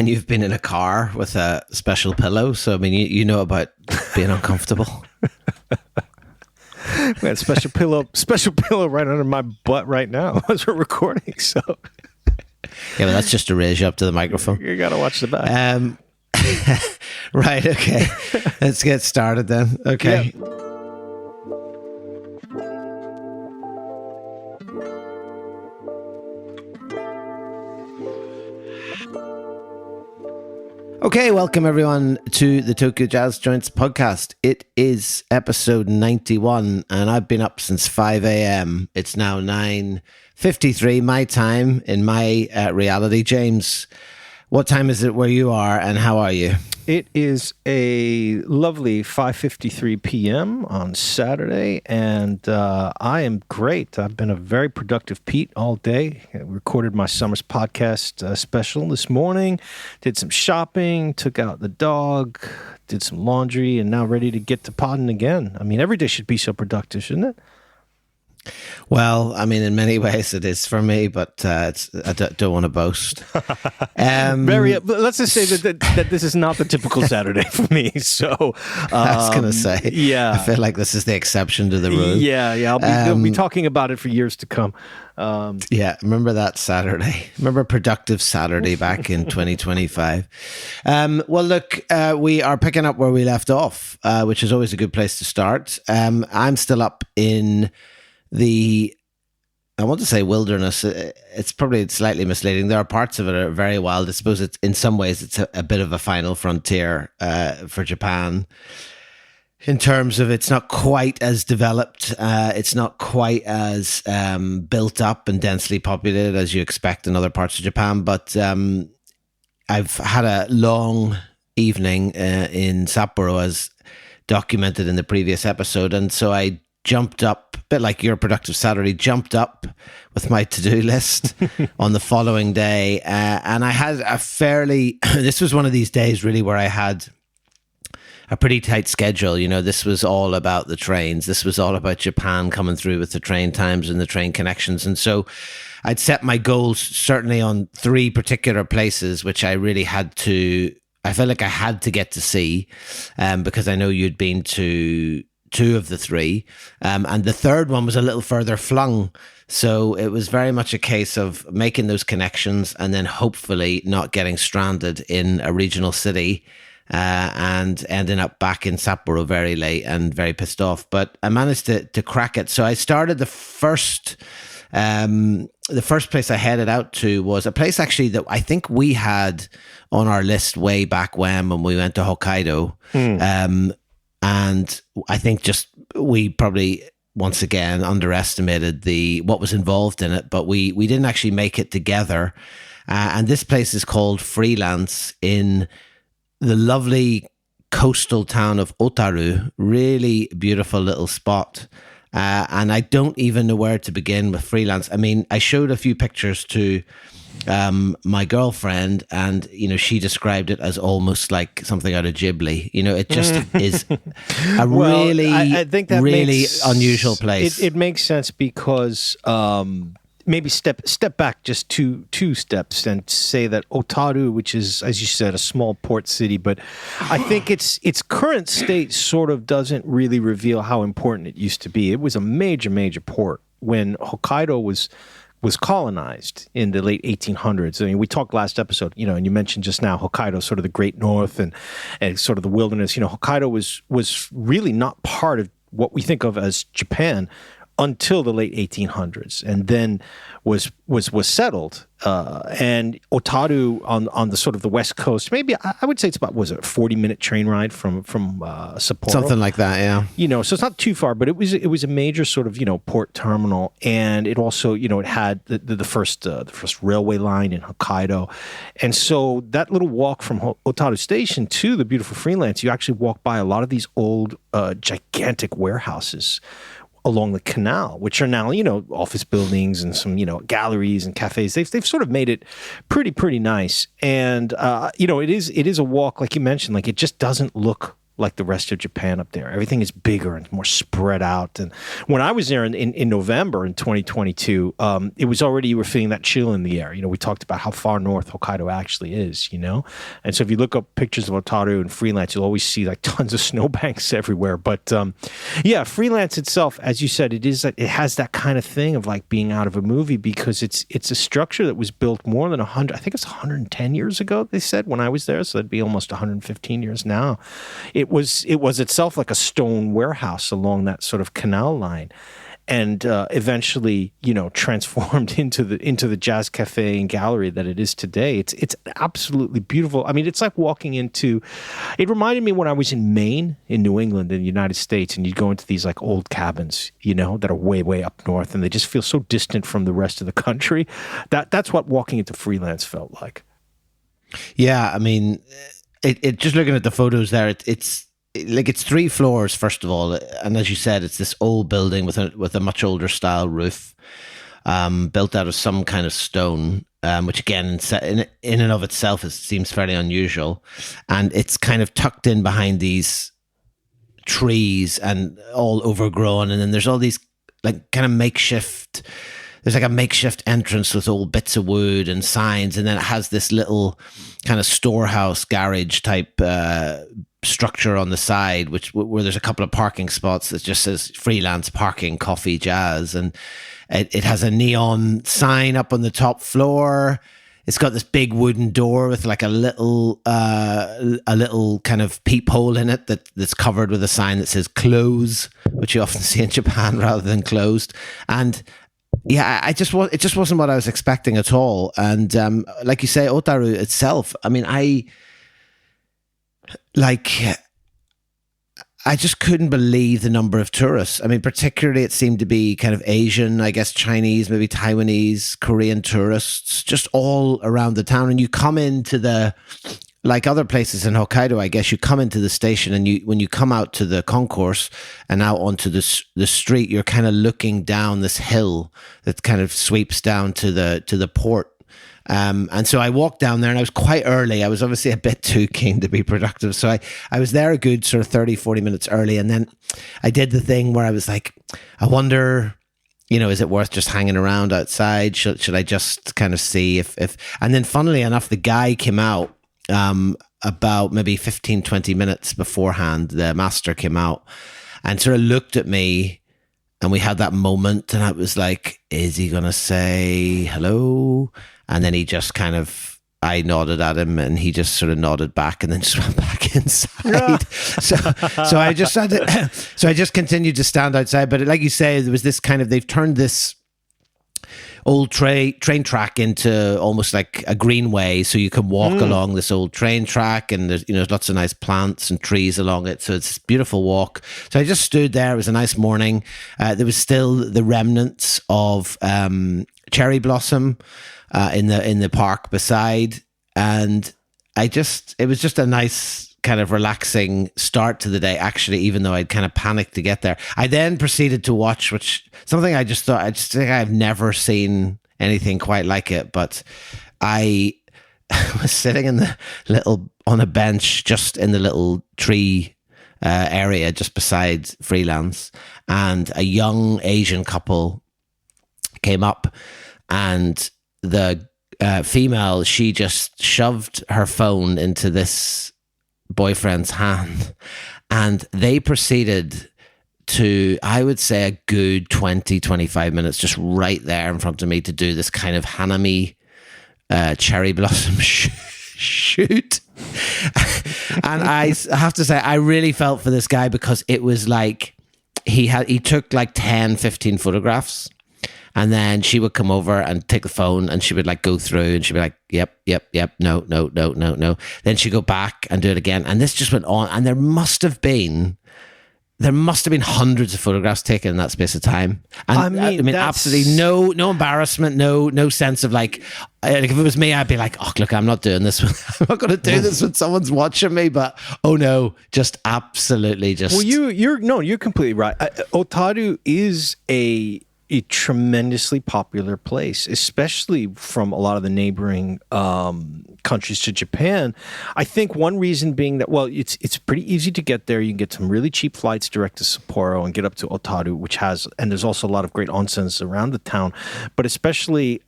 And you've been in a car with a special pillow. So, I mean, you know about being uncomfortable. We got a special pillow right under my butt right now as we're recording. So, yeah, but that's just to raise you up to the microphone. You got to watch the back. Right. Okay. Let's get started then. Okay. Yeah. Okay, welcome everyone to the Tokyo Jazz Joints podcast. It is episode 91 and I've been up since 5 a.m. It's now 9:53 my time in my reality. James, what time is it where you are and how are you? It is a lovely 5:53 p.m. on Saturday, and I am great. I've been a very productive Pete all day. I recorded my summer's podcast special this morning, did some shopping, took out the dog, did some laundry, and now ready to get to podding again. I mean, every day should be so productive, shouldn't it? Well, I mean, in many ways it is for me, but I don't want to boast. Let's just say that this is not the typical Saturday for me. So I was going to say, yeah, I feel like this is the exception to the rule. Yeah. I'll be talking about it for years to come. Yeah, remember that Saturday? Remember productive Saturday back in 2025? Well, look, we are picking up where we left off, which is always a good place to start. I'm still up in I want to say wilderness. It's probably slightly misleading. There are parts of it that are very wild. I suppose it's in some ways it's a bit of a final frontier for Japan. In terms of it's not quite as developed, it's not quite as built up and densely populated as you expect in other parts of Japan. But I've had a long evening in Sapporo, as documented in the previous episode, and so I jumped up, a bit like your productive Saturday, jumped up with my to-do list on the following day. And I had this was one of these days really where I had a pretty tight schedule. You know, this was all about the trains. This was all about Japan coming through with the train times and the train connections. And so I'd set my goals certainly on 3 particular places, which I really I felt like I had to get to see, because I know you'd been to 2 of the 3, and the third one was a little further flung. So it was very much a case of making those connections and then hopefully not getting stranded in a regional city and ending up back in Sapporo very late and very pissed off. But I managed to crack it. So I started the first place I headed out to was a place actually that I think we had on our list way back when we went to Hokkaido. And I think we probably once again underestimated what was involved in it, but we didn't actually make it together. And this place is called Freelance in the lovely coastal town of Otaru. Really beautiful little spot. And I don't even know where to begin with Freelance. I mean, I showed a few pictures to my girlfriend, and she described it as almost like something out of Ghibli. It just is a I think that really unusual place. It makes sense because maybe step back just two steps and say that Otaru, which is, as you said, a small port city, but I think its current state sort of doesn't really reveal how important it used to be. It was a major port when Hokkaido was colonized in the late 1800s. I mean, we talked last episode, and you mentioned just now Hokkaido, sort of the Great North and sort of the wilderness. Hokkaido was really not part of what we think of as Japan until the late 1800s, and then was settled. And Otaru on the sort of the west coast, maybe I would say it's about, was it a 40-minute train ride from Sapporo? Something like that, yeah. So it's not too far, but it was a major sort of port terminal, and it also it had the first railway line in Hokkaido, and so that little walk from Otaru Station to the beautiful Freelance, you actually walk by a lot of these old gigantic warehouses along the canal, which are now, office buildings and some, galleries and cafes. They've sort of made it pretty nice. And, it is a walk, like you mentioned, like it just doesn't look like the rest of Japan up there. Everything is bigger and more spread out. And when I was there in November in 2022, it was already, you were feeling that chill in the air. We talked about how far north Hokkaido actually is, And so if you look up pictures of Otaru and Freelance, you'll always see like tons of snowbanks everywhere. But yeah, Freelance itself, as you said, it has that kind of thing of like being out of a movie, because it's a structure that was built more than 100, I think it's 110 years ago, they said, when I was there. So that'd be almost 115 years now. It was itself like a stone warehouse along that sort of canal line, and eventually, transformed into the jazz cafe and gallery that it is today. It's absolutely beautiful. I mean, it's like walking into. It reminded me when I was in Maine, in New England, in the United States, and you'd go into these like old cabins, that are way, way up north, and they just feel so distant from the rest of the country. That's what walking into Freelance felt like. Yeah, I mean. It just looking at the photos there, it's 3 floors first of all, and as you said, it's this old building with a much older style roof, built out of some kind of stone, which again in and of itself seems fairly unusual, and it's kind of tucked in behind these trees and all overgrown, and then there's all these like kind of makeshift. There's like a makeshift entrance with old bits of wood and signs, and then it has this little kind of storehouse garage type structure on the side, where there's a couple of parking spots that just says Freelance Parking Coffee Jazz, and it has a neon sign up on the top floor. It's got this big wooden door with like a little kind of peephole in it that's covered with a sign that says close, which you often see in Japan rather than closed. And yeah, it just wasn't what I was expecting at all. And like you say, Otaru itself, I mean, I just couldn't believe the number of tourists. I mean, particularly it seemed to be kind of Asian, I guess Chinese, maybe Taiwanese, Korean tourists, just all around the town. And you come into like other places in Hokkaido, I guess you come into the station, and when you come out to the concourse and out onto the street, you're kind of looking down this hill that kind of sweeps down to the port. And so I walked down there, and I was quite early. I was obviously a bit too keen to be productive. So I was there a good sort of 30, 40 minutes early. And then I did the thing where I was like, I wonder, is it worth just hanging around outside? Should I just kind of see if, and then funnily enough, the guy came out, about maybe 15, 20 minutes beforehand. The master came out and sort of looked at me, and we had that moment, and I was like, is he going to say hello? And then he just kind of, I nodded at him, and he just sort of nodded back, and then just went back inside. so I just had to, so I just continued to stand outside. But like you say, there was this kind of, they've turned this old train track into almost like a greenway, so you can walk along this old train track, and there's lots of nice plants and trees along it, so it's a beautiful walk. So I just stood there. It was a nice morning. There was still the remnants of cherry blossom in the park beside, and it was just a nice kind of relaxing start to the day, actually, even though I'd kind of panicked to get there. I then proceeded to watch, something I just think I've never seen anything quite like it, but I was sitting on a bench just in the little tree area just beside Freelance, and a young Asian couple came up, and the female, she just shoved her phone into this boyfriend's hand, and they proceeded to, I would say, a good 20, 25 minutes just right there in front of me to do this kind of Hanami cherry blossom shoot. And I have to say, I really felt for this guy, because it was like he took like 10, 15 photographs, and then she would come over and take the phone, and she would like go through, and she'd be like, yep, no. Then she'd go back and do it again. And this just went on. And there must have been hundreds of photographs taken in that space of time. And I mean absolutely no embarrassment, no sense of like if it was me, I'd be like, oh, look, I'm not doing this. I'm not going to do this when someone's watching me. But oh no, just absolutely just. Well, you're completely right. Otaru is a tremendously popular place, especially from a lot of the neighboring countries to Japan. I think one reason being that, well, it's pretty easy to get there. You can get some really cheap flights direct to Sapporo and get up to Otaru, and there's also a lot of great onsens around the town, but especially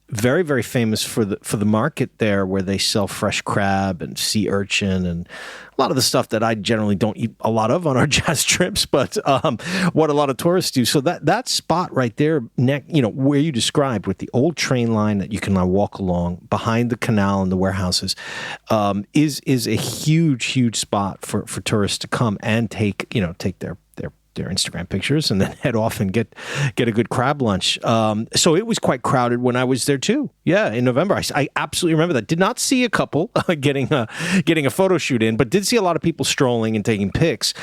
very, very famous for the market there, where they sell fresh crab and sea urchin and a lot of the stuff that I generally don't eat a lot of on our jazz trips, but what a lot of tourists do. So that spot right there, where you described, with the old train line that you can now walk along behind the canal and the warehouses, is a huge spot for tourists to come and take their Instagram pictures and then head off and get a good crab lunch. So it was quite crowded when I was there too. Yeah, in November. I absolutely remember that. Did not see a couple getting a photo shoot in, but did see a lot of people strolling and taking pics.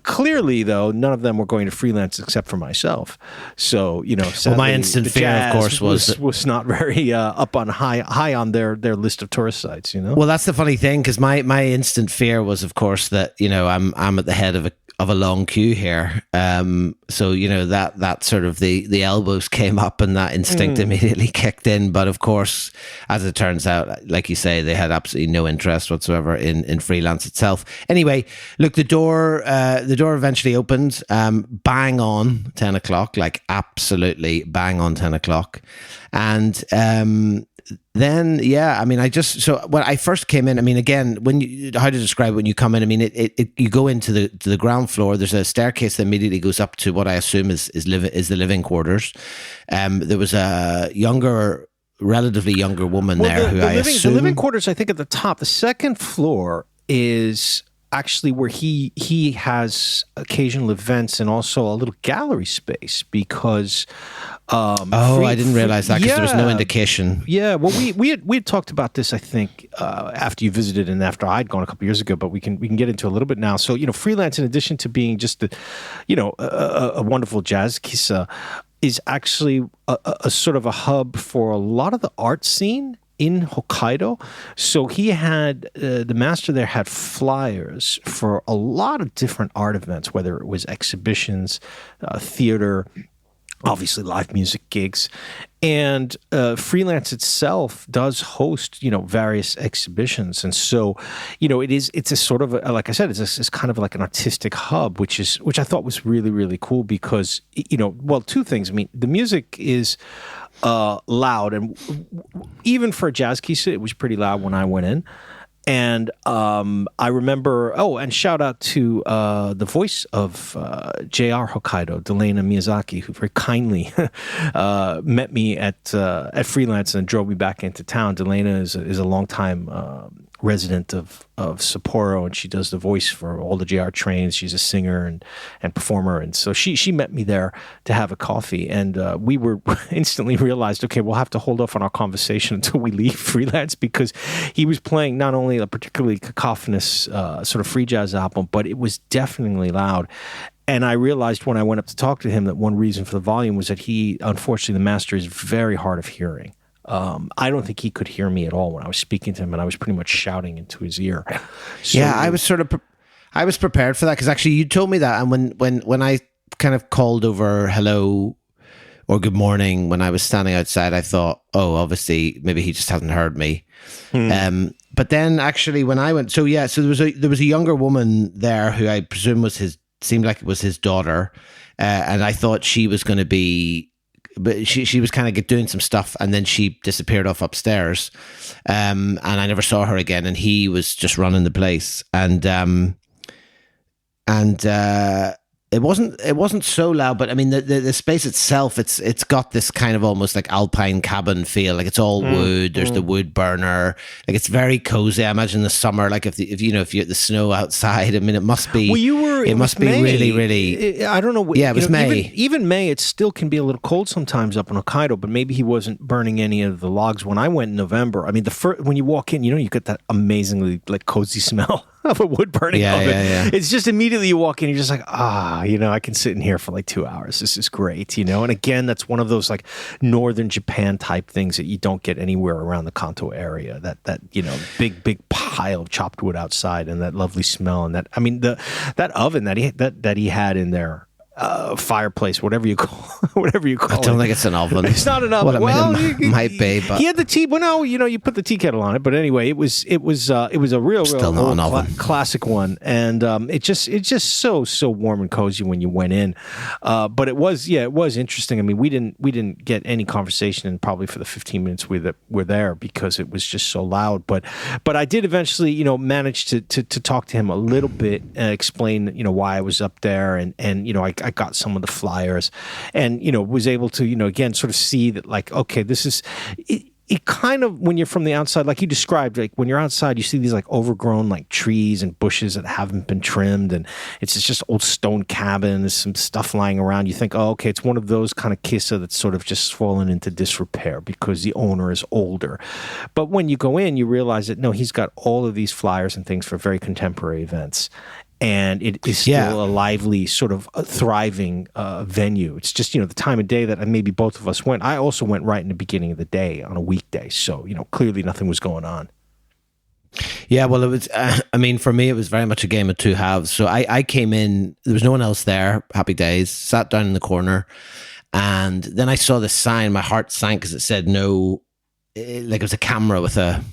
Clearly, though, none of them were going to freelance except for myself. So, sadly, my instant fear, of course, was not very up on high on their list of tourist sites. Well, that's the funny thing, because my instant fear was, of course, that I'm at the head of a long queue here. So that sort of the elbows came up and that instinct immediately kicked in. But of course, as it turns out, like you say, they had absolutely no interest whatsoever in freelance itself. Anyway, look, the door eventually opened, bang on 10 o'clock, like absolutely bang on 10 o'clock. And then, when I first came in, again, how to describe it when you come in? You go into the ground floor. There's a staircase that immediately goes up to what I assume is the living quarters. There was a relatively younger woman there who I assume... The living quarters, I think, at the top. The second floor is actually where he has occasional events and also a little gallery space, because I didn't realize that, because there was no indication. Yeah, well, we had talked about this, I think, after you visited and after I'd gone a couple years ago, but we can get into a little bit now. So, freelance, in addition to being just a wonderful jazz kissa, is actually a sort of a hub for a lot of the art scene in Hokkaido. So he had, the master there had flyers for a lot of different art events, whether it was exhibitions, theater, obviously live music gigs, and freelance itself does host, various exhibitions. And so, it's a sort of, like I said, it's kind of like an artistic hub, which I thought was really, really cool, because, two things. The music is loud, and even for a jazz kissa, it was pretty loud when I went in. And I remember, and shout out to the voice of JR Hokkaido, Delana Miyazaki, who very kindly met me at Freelance and drove me back into town. Delana is a longtime resident of Sapporo, and she does the voice for all the JR trains. She's a singer and performer, and so she met me there to have a coffee, and we were instantly realized, okay, we'll have to hold off on our conversation until we leave Freelance, because he was playing not only a particularly cacophonous sort of free jazz album, but it was definitely loud. And I realized when I went up to talk to him that one reason for the volume was that unfortunately, the master is very hard of hearing. I don't think he could hear me at all when I was speaking to him, and I was pretty much shouting into his ear. So, yeah, I was prepared for that, because actually you told me that, and when I kind of called over hello or good morning when I was standing outside, I thought, oh, obviously maybe he just hasn't heard me. But then actually when I went, so there was a younger woman there who I presume seemed like it was his daughter, and I thought she was going to be. But she was kind of doing some stuff, and then she disappeared off upstairs, and I never saw her again. And he was just running the place, and it wasn't so loud. But the space itself, it's got this kind of almost like alpine cabin feel. Like it's all wood. There's the wood burner. Like it's very cozy. I imagine the summer, like if you had the snow outside. It must be. Well, it must be May. Really, really. I don't know. Yeah, it was May. Even May, it still can be a little cold sometimes up in Hokkaido. But maybe he wasn't burning any of the logs when I went in November. when you walk in, you get that amazingly like cozy smell of a wood burning oven. Yeah. It's just immediately you walk in, you're just like, I can sit in here for like 2 hours. This is great, And again, that's one of those like northern Japan type things that you don't get anywhere around the Kanto area. That big pile of chopped wood outside, and that lovely smell, and that oven that he had in there. fireplace, whatever you call I don't think it's an oven. It's not an oven. Well, I mean, it might be, but he had the tea. Well, no, you put the tea kettle on it. But anyway, it was a real Still not an oven. classic one, and it's just so warm and cozy when you went in. But it was interesting. I mean, we didn't get any conversation in probably for the 15 minutes we were there because it was just so loud. But I did eventually manage to talk to him a little bit and explain why I was up there, and I got some of the flyers, and was able to again sort of see that, like, okay, this is it kind of, when you're from the outside, like you described, like when you're outside, you see these like overgrown like trees and bushes that haven't been trimmed, and it's just old stone cabin. There's some stuff lying around. You think, oh, okay, it's one of those kind of kissa that's sort of just fallen into disrepair because the owner is older. But when you go in, you realize that no, he's got all of these flyers and things for very contemporary events. And it is still a lively, sort of thriving venue. It's just, the time of day that maybe both of us went. I also went right in the beginning of the day on a weekday. So, clearly nothing was going on. Yeah, well, it was, I mean, for me, it was very much a game of two halves. So I came in, there was no one else there, happy days, sat down in the corner. And then I saw this sign, my heart sank because it said no, like it was a camera with a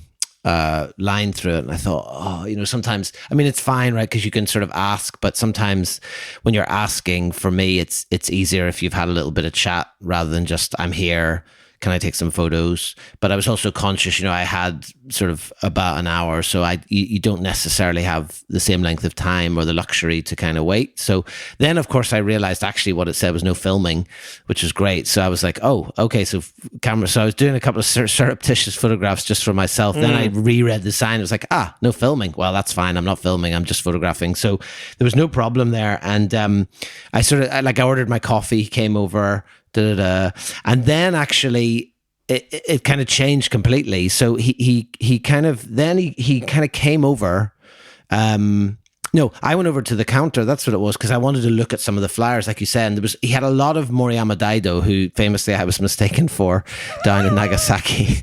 line through it, and I thought, sometimes, I mean, it's fine, right? Because you can sort of ask, but sometimes when you're asking, for me, it's easier if you've had a little bit of chat rather than just, I'm here, can I take some photos? But I was also conscious, I had sort of about an hour, so you don't necessarily have the same length of time or the luxury to kind of wait. So then, of course, I realized actually what it said was no filming, which was great. So I was like, oh, okay, so camera. So I was doing a couple of surreptitious photographs just for myself. Then I reread the sign. It was like, no filming. Well, that's fine. I'm not filming. I'm just photographing. So there was no problem there. And I ordered my coffee, came over, and then actually it kind of changed completely. So he kind of came over. No, I went over to the counter. That's what it was, because I wanted to look at some of the flyers, like you said. And he had a lot of Moriyama Daido, who famously I was mistaken for down in Nagasaki,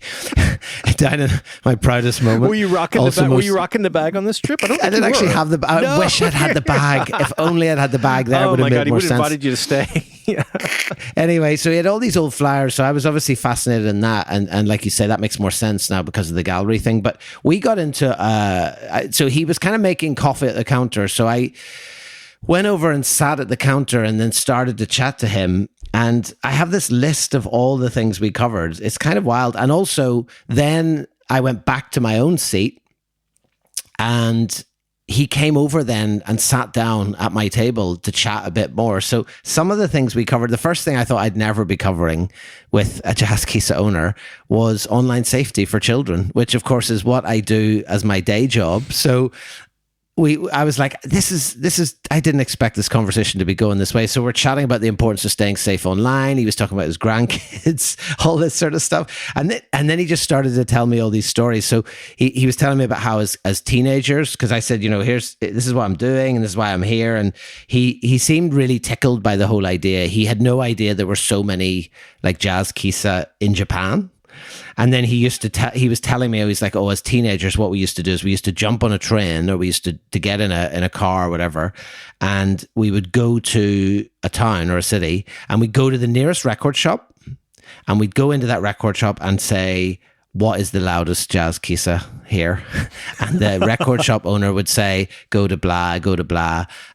down in my proudest moment. Were you rocking the bag? Were you rocking the bag on this trip? I didn't actually have the bag. I wish I'd had the bag. If only I'd had the bag there, would have made more sense. He would have invited you to stay. Anyway, so he had all these old flyers. So I was obviously fascinated in that. And like you say, that makes more sense now because of the gallery thing. But we got into, so he was kind of making coffee at the counter. So I went over and sat at the counter and then started to chat to him. And I have this list of all the things we covered. It's kind of wild. And also then I went back to my own seat, and he came over then and sat down at my table to chat a bit more. So some of the things we covered, the first thing I thought I'd never be covering with a Jazz Kissa owner was online safety for children, which of course is what I do as my day job. So I was like, this is, I didn't expect this conversation to be going this way. So we're chatting about the importance of staying safe online. He was talking about his grandkids, all this sort of stuff. And then he just started to tell me all these stories. So he was telling me about how as teenagers, because I said, this is what I'm doing and this is why I'm here. And he seemed really tickled by the whole idea. He had no idea there were so many like Jazz Kissa in Japan. And then he was telling me, he's like, as teenagers, what we used to do is we used to jump on a train, or we used to get in a car or whatever. And we would go to a town or a city, and we'd go to the nearest record shop, and we'd go into that record shop and say, what is the loudest Jazz Kissa here? And the record shop owner would say, go to blah,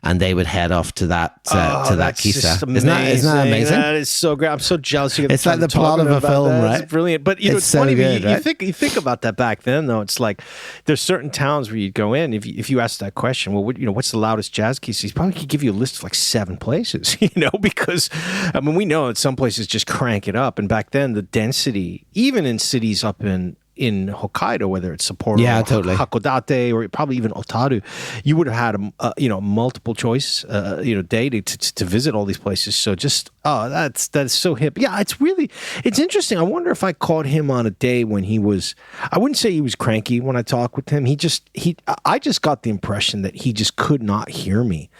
and they would head off to that Kissa. Isn't that amazing? That is so great. I'm so jealous. It's like the plot of a film, that. right? It's brilliant. But it's so funny. Good, right? You think about that back then, though. It's like there's certain towns where you'd go in. If you ask that question, well, what's the loudest Jazz Kissa? He probably could give you a list of like 7 places. Because I mean, we know that some places just crank it up, and back then the density, even in cities up in Hokkaido, whether it's Sapporo, totally. Hakodate, or probably even Otaru, you would have had a multiple choice day to visit all these places. So just that's so hip. Yeah, it's interesting. I wonder if I caught him on a day when he was, I wouldn't say he was cranky when I talked with him. I just got the impression that he just could not hear me.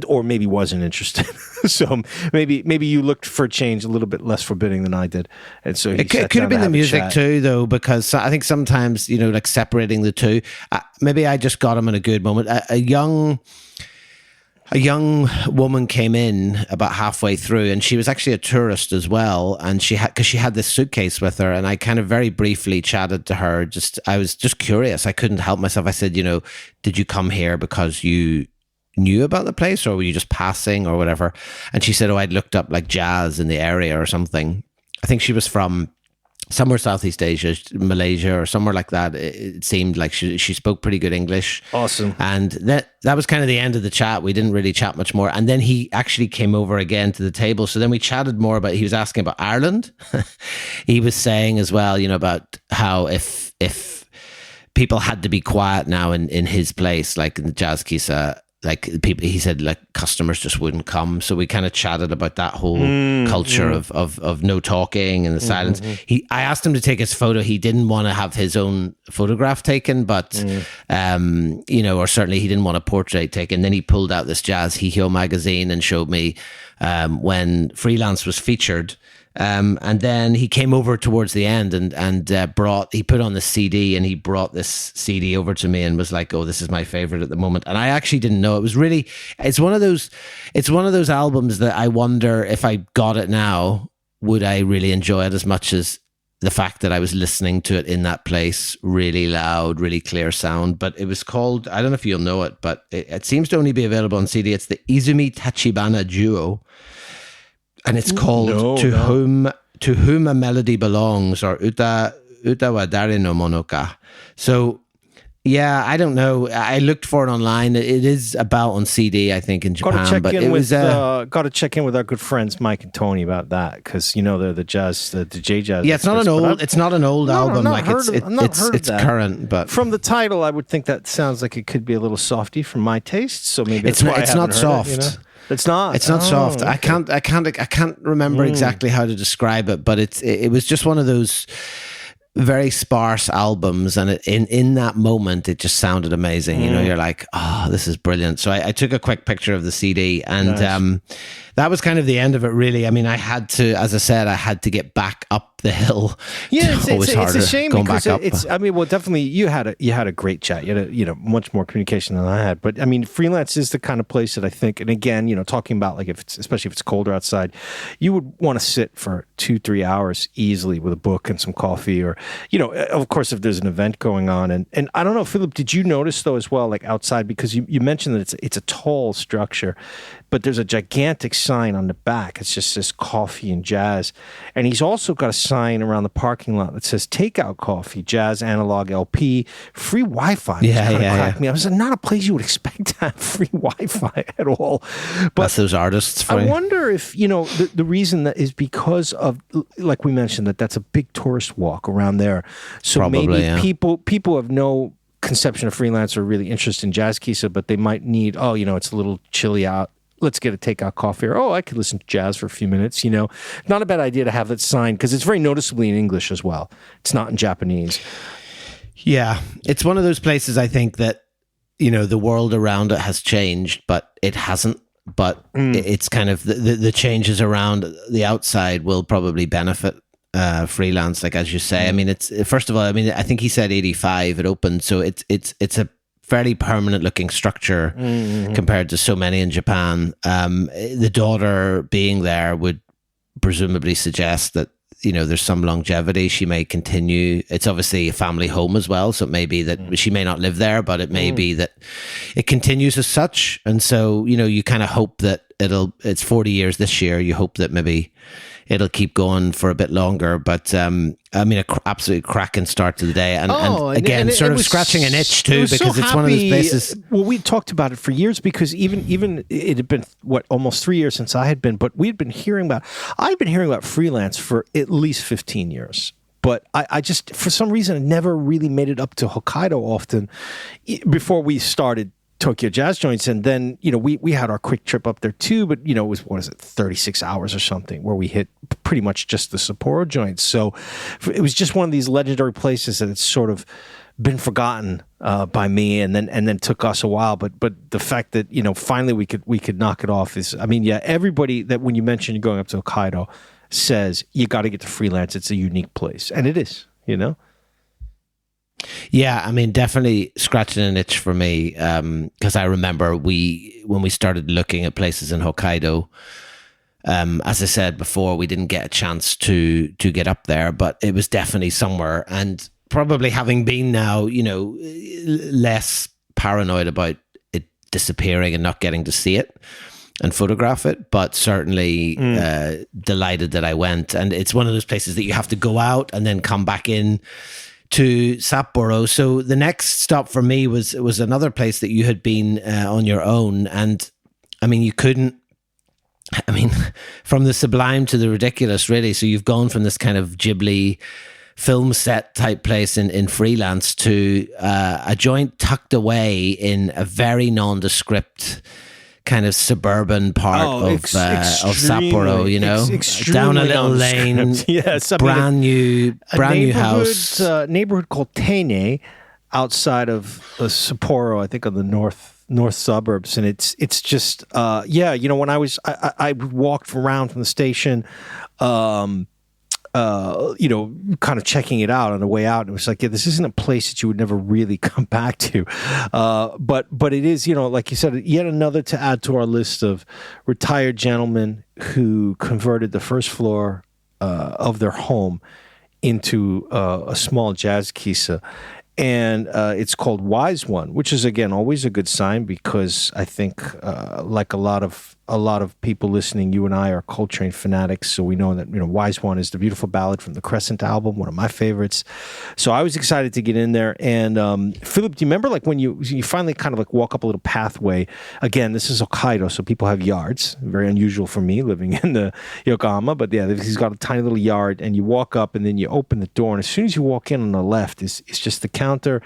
Or maybe wasn't interested. So maybe you looked for a change a little bit less forbidding than I did, and so it could have been the music too, though, because I think sometimes like separating the two. Maybe I just got him in a good moment. A young a young woman came in about halfway through, and she was actually a tourist as well. And because she had this suitcase with her, and I kind of very briefly chatted to her. I was just curious. I couldn't help myself. I said, did you come here because you knew about the place, or were you just passing or whatever? And she said, oh, I'd looked up like jazz in the area or something. I think she was from somewhere Southeast Asia, Malaysia or somewhere like that. It seemed like she spoke pretty good English. Awesome. And that was kind of the end of the chat. We didn't really chat much more. And then he actually came over again to the table. So then we chatted more about, he was asking about Ireland. He was saying as well, about how if people had to be quiet now in his place, like in the Jazz Kissa, like people, he said, like customers just wouldn't come. So we kind of chatted about that whole culture of no talking and the silence. I asked him to take his photo. He didn't want to have his own photograph taken, but or certainly he didn't want a portrait taken. Then he pulled out this Jazz Hihyo magazine and showed me when Freelance was featured. And then he came over towards the end and he put on the CD, and he brought this CD over to me and was like, oh, this is my favorite at the moment. And I actually didn't know. It's one of those albums that I wonder if I got it now, would I really enjoy it as much as the fact that I was listening to it in that place, really loud, really clear sound. But it was called, I don't know if you'll know it, but it seems to only be available on CD. It's the Izumi Tachibana Duo. And it's called To Whom a Melody Belongs, or Uta wa Dare no Mono ka. So, yeah, I don't know. I looked for it online. It is about on CD, I think, in Japan. Got to check in with our good friends Mike and Tony about that, because they're the jazz, the J jazz. Yeah, it's not an old album. It's current, but from the title, I would think that sounds like it could be a little softy for my taste. So maybe it's not soft. It's not soft. Okay. I can't remember exactly how to describe it, but it was just one of those very sparse albums, and in that moment it just sounded amazing. You're like, oh, this is brilliant. So I took a quick picture of the CD, and nice. That was kind of the end of it, really. I mean, I had to get back up the hill. Yeah, it's a shame because definitely you had a great chat. You had much more communication than I had. But I mean, Freelance is the kind of place that I think, and again, talking about like especially if it's colder outside, you would want to sit for 2-3 hours easily with a book and some coffee, or of course if there's an event going on. And I don't know, Philip, did you notice though as well, like outside, because you mentioned that it's a tall structure, but there's a gigantic sign on the back. It's just says coffee and jazz. And he's also got a sign around the parking lot that says takeout coffee, jazz analog LP, free Wi-Fi. Yeah. Me. I was not a place you would expect to have free Wi-Fi at all. But that's those artists for I wonder if, the reason that is because of, like we mentioned, that's a big tourist walk around there. So probably, maybe people have no conception of Freelance or really interest in Jazz Kissa, but they might need, it's a little chilly out. Let's get a takeout coffee, or I could listen to jazz for a few minutes. Not a bad idea to have that sign, because it's very noticeably in English as well. It's not in Japanese. Yeah, it's one of those places, I think, that the world around it has changed, but it hasn't. But it's kind of the changes around the outside will probably benefit Freelance, like as you say. I mean, it's first of all, I think he said 85 it opened, so it's a fairly permanent looking structure compared to so many in Japan. The daughter being there would presumably suggest that there's some longevity. She may continue. It's obviously a family home as well, so it may be that she may not live there, but it may be that it continues as such. And so you kind of hope that it's 40 years this year. You hope that maybe it'll keep going for a bit longer. But an absolute cracking start to the day, and again, sort of scratching an itch too, because it's one of those places. Well, we talked about it for years, because even it had been almost 3 years since I had been, but I've been hearing about Freelance for at least 15 years. But I just, for some reason, I never really made it up to Hokkaido often before we started Tokyo Jazz Joints. And then, we had our quick trip up there too, but it was, 36 hours or something, where we hit pretty much just the Sapporo joints. So it was just one of these legendary places that it's sort of been forgotten by me, and then took us a while. But the fact that, finally we could knock it off is, everybody that when you mention you're going up to Hokkaido says you got to get to Freelance. It's a unique place, and it is, Yeah, I mean, definitely scratching an itch for me, because I remember when we started looking at places in Hokkaido. As I said before, we didn't get a chance to get up there, but it was definitely somewhere. And probably having been now, less paranoid about it disappearing and not getting to see it and photograph it, but certainly delighted that I went. And it's one of those places that you have to go out and then come back in to Sapporo. So the next stop for me was another place that you had been on your own. And I mean, from the sublime to the ridiculous, really. So you've gone from this kind of Ghibli film set type place in Freelance to a joint tucked away in a very nondescript kind of suburban part of Sapporo, down a little lane, yes, brand new house. Neighborhood called Tene, outside of Sapporo, I think on the north suburbs, and it's just when I walked around from the station, kind of checking it out on the way out. And it was like, this isn't a place that you would never really come back to. But it is, like you said, yet another to add to our list of retired gentlemen who converted the first floor of their home into a small jazz kissa. And it's called Wise One, which is, again, always a good sign, because I think, like a lot of people listening, you and I are Coltrane fanatics, so we know that Wise One is the beautiful ballad from the Crescent album, one of my favorites. So I was excited to get in there. And Philip, do you remember like when you finally kind of like walk up a little pathway? Again, this is Hokkaido, so people have yards. Very unusual for me living in the Yokohama, but yeah, he's got a tiny little yard, and you walk up, and then you open the door, and as soon as you walk in on the left, it's just the counter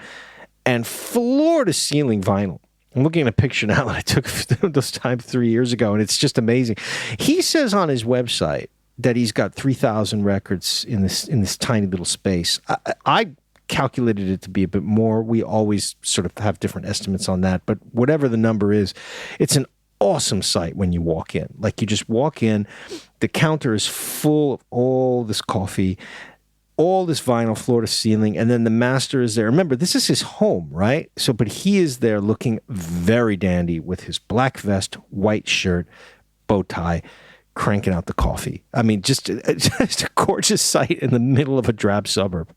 and floor to ceiling vinyl. I'm looking at a picture now that I took those times 3 years ago, and it's just amazing. He says on his website that he's got 3,000 records in this tiny little space. I calculated it to be a bit more. We always sort of have different estimates on that, but whatever the number is, it's an awesome sight when you walk in. Like, you just walk in, the counter is full of all this coffee, all this vinyl floor to ceiling, and then the master is there. Remember, this is his home, right? But he is there looking very dandy with his black vest, white shirt, bow tie, cranking out the coffee. I mean, just a gorgeous sight in the middle of a drab suburb.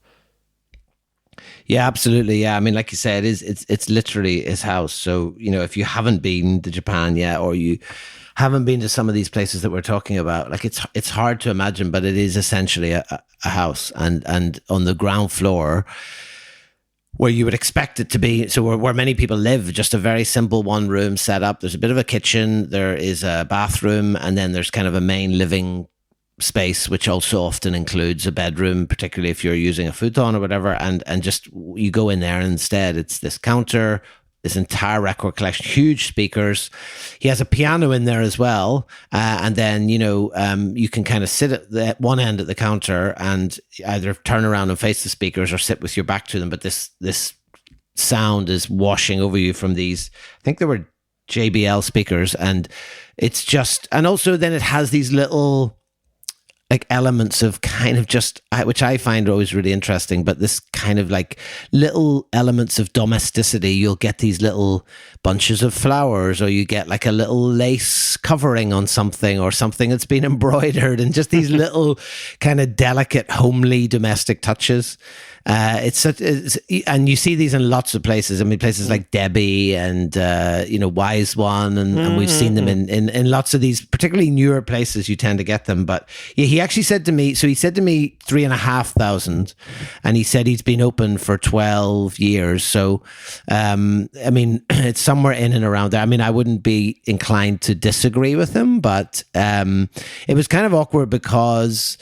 Yeah, absolutely. Yeah, I mean, like you said, it's literally his house. So if you haven't been to Japan yet, or you haven't been to some of these places that we're talking about, like it's hard to imagine, but it is essentially a house, and on the ground floor, where you would expect it to be, so where many people live, just a very simple one room setup. There's a bit of a kitchen, there is a bathroom, and then there's kind of a main living space, which also often includes a bedroom, particularly if you're using a futon or whatever, and just you go in there, and instead it's this counter, this entire record collection, huge speakers. He has a piano in there as well. And then, you can kind of sit at one end at the counter and either turn around and face the speakers or sit with your back to them. But this sound is washing over you from these, I think they were JBL speakers. And it's just, and also then it has these little like elements of kind of just, which I find always really interesting, but this kind of like little elements of domesticity. You'll get these little bunches of flowers, or you get like a little lace covering on something, or something that's been embroidered, and just these little kind of delicate, homely, domestic touches. And you see these in lots of places. I mean, places like Debbie and Wise One, and we've seen them in lots of these, particularly newer places. You tend to get them, but yeah, he actually said to me. So he said to me 3,500, and he said he's been open for 12 years. So, I mean, it's somewhere in and around there. I mean, I wouldn't be inclined to disagree with him, but it was kind of awkward because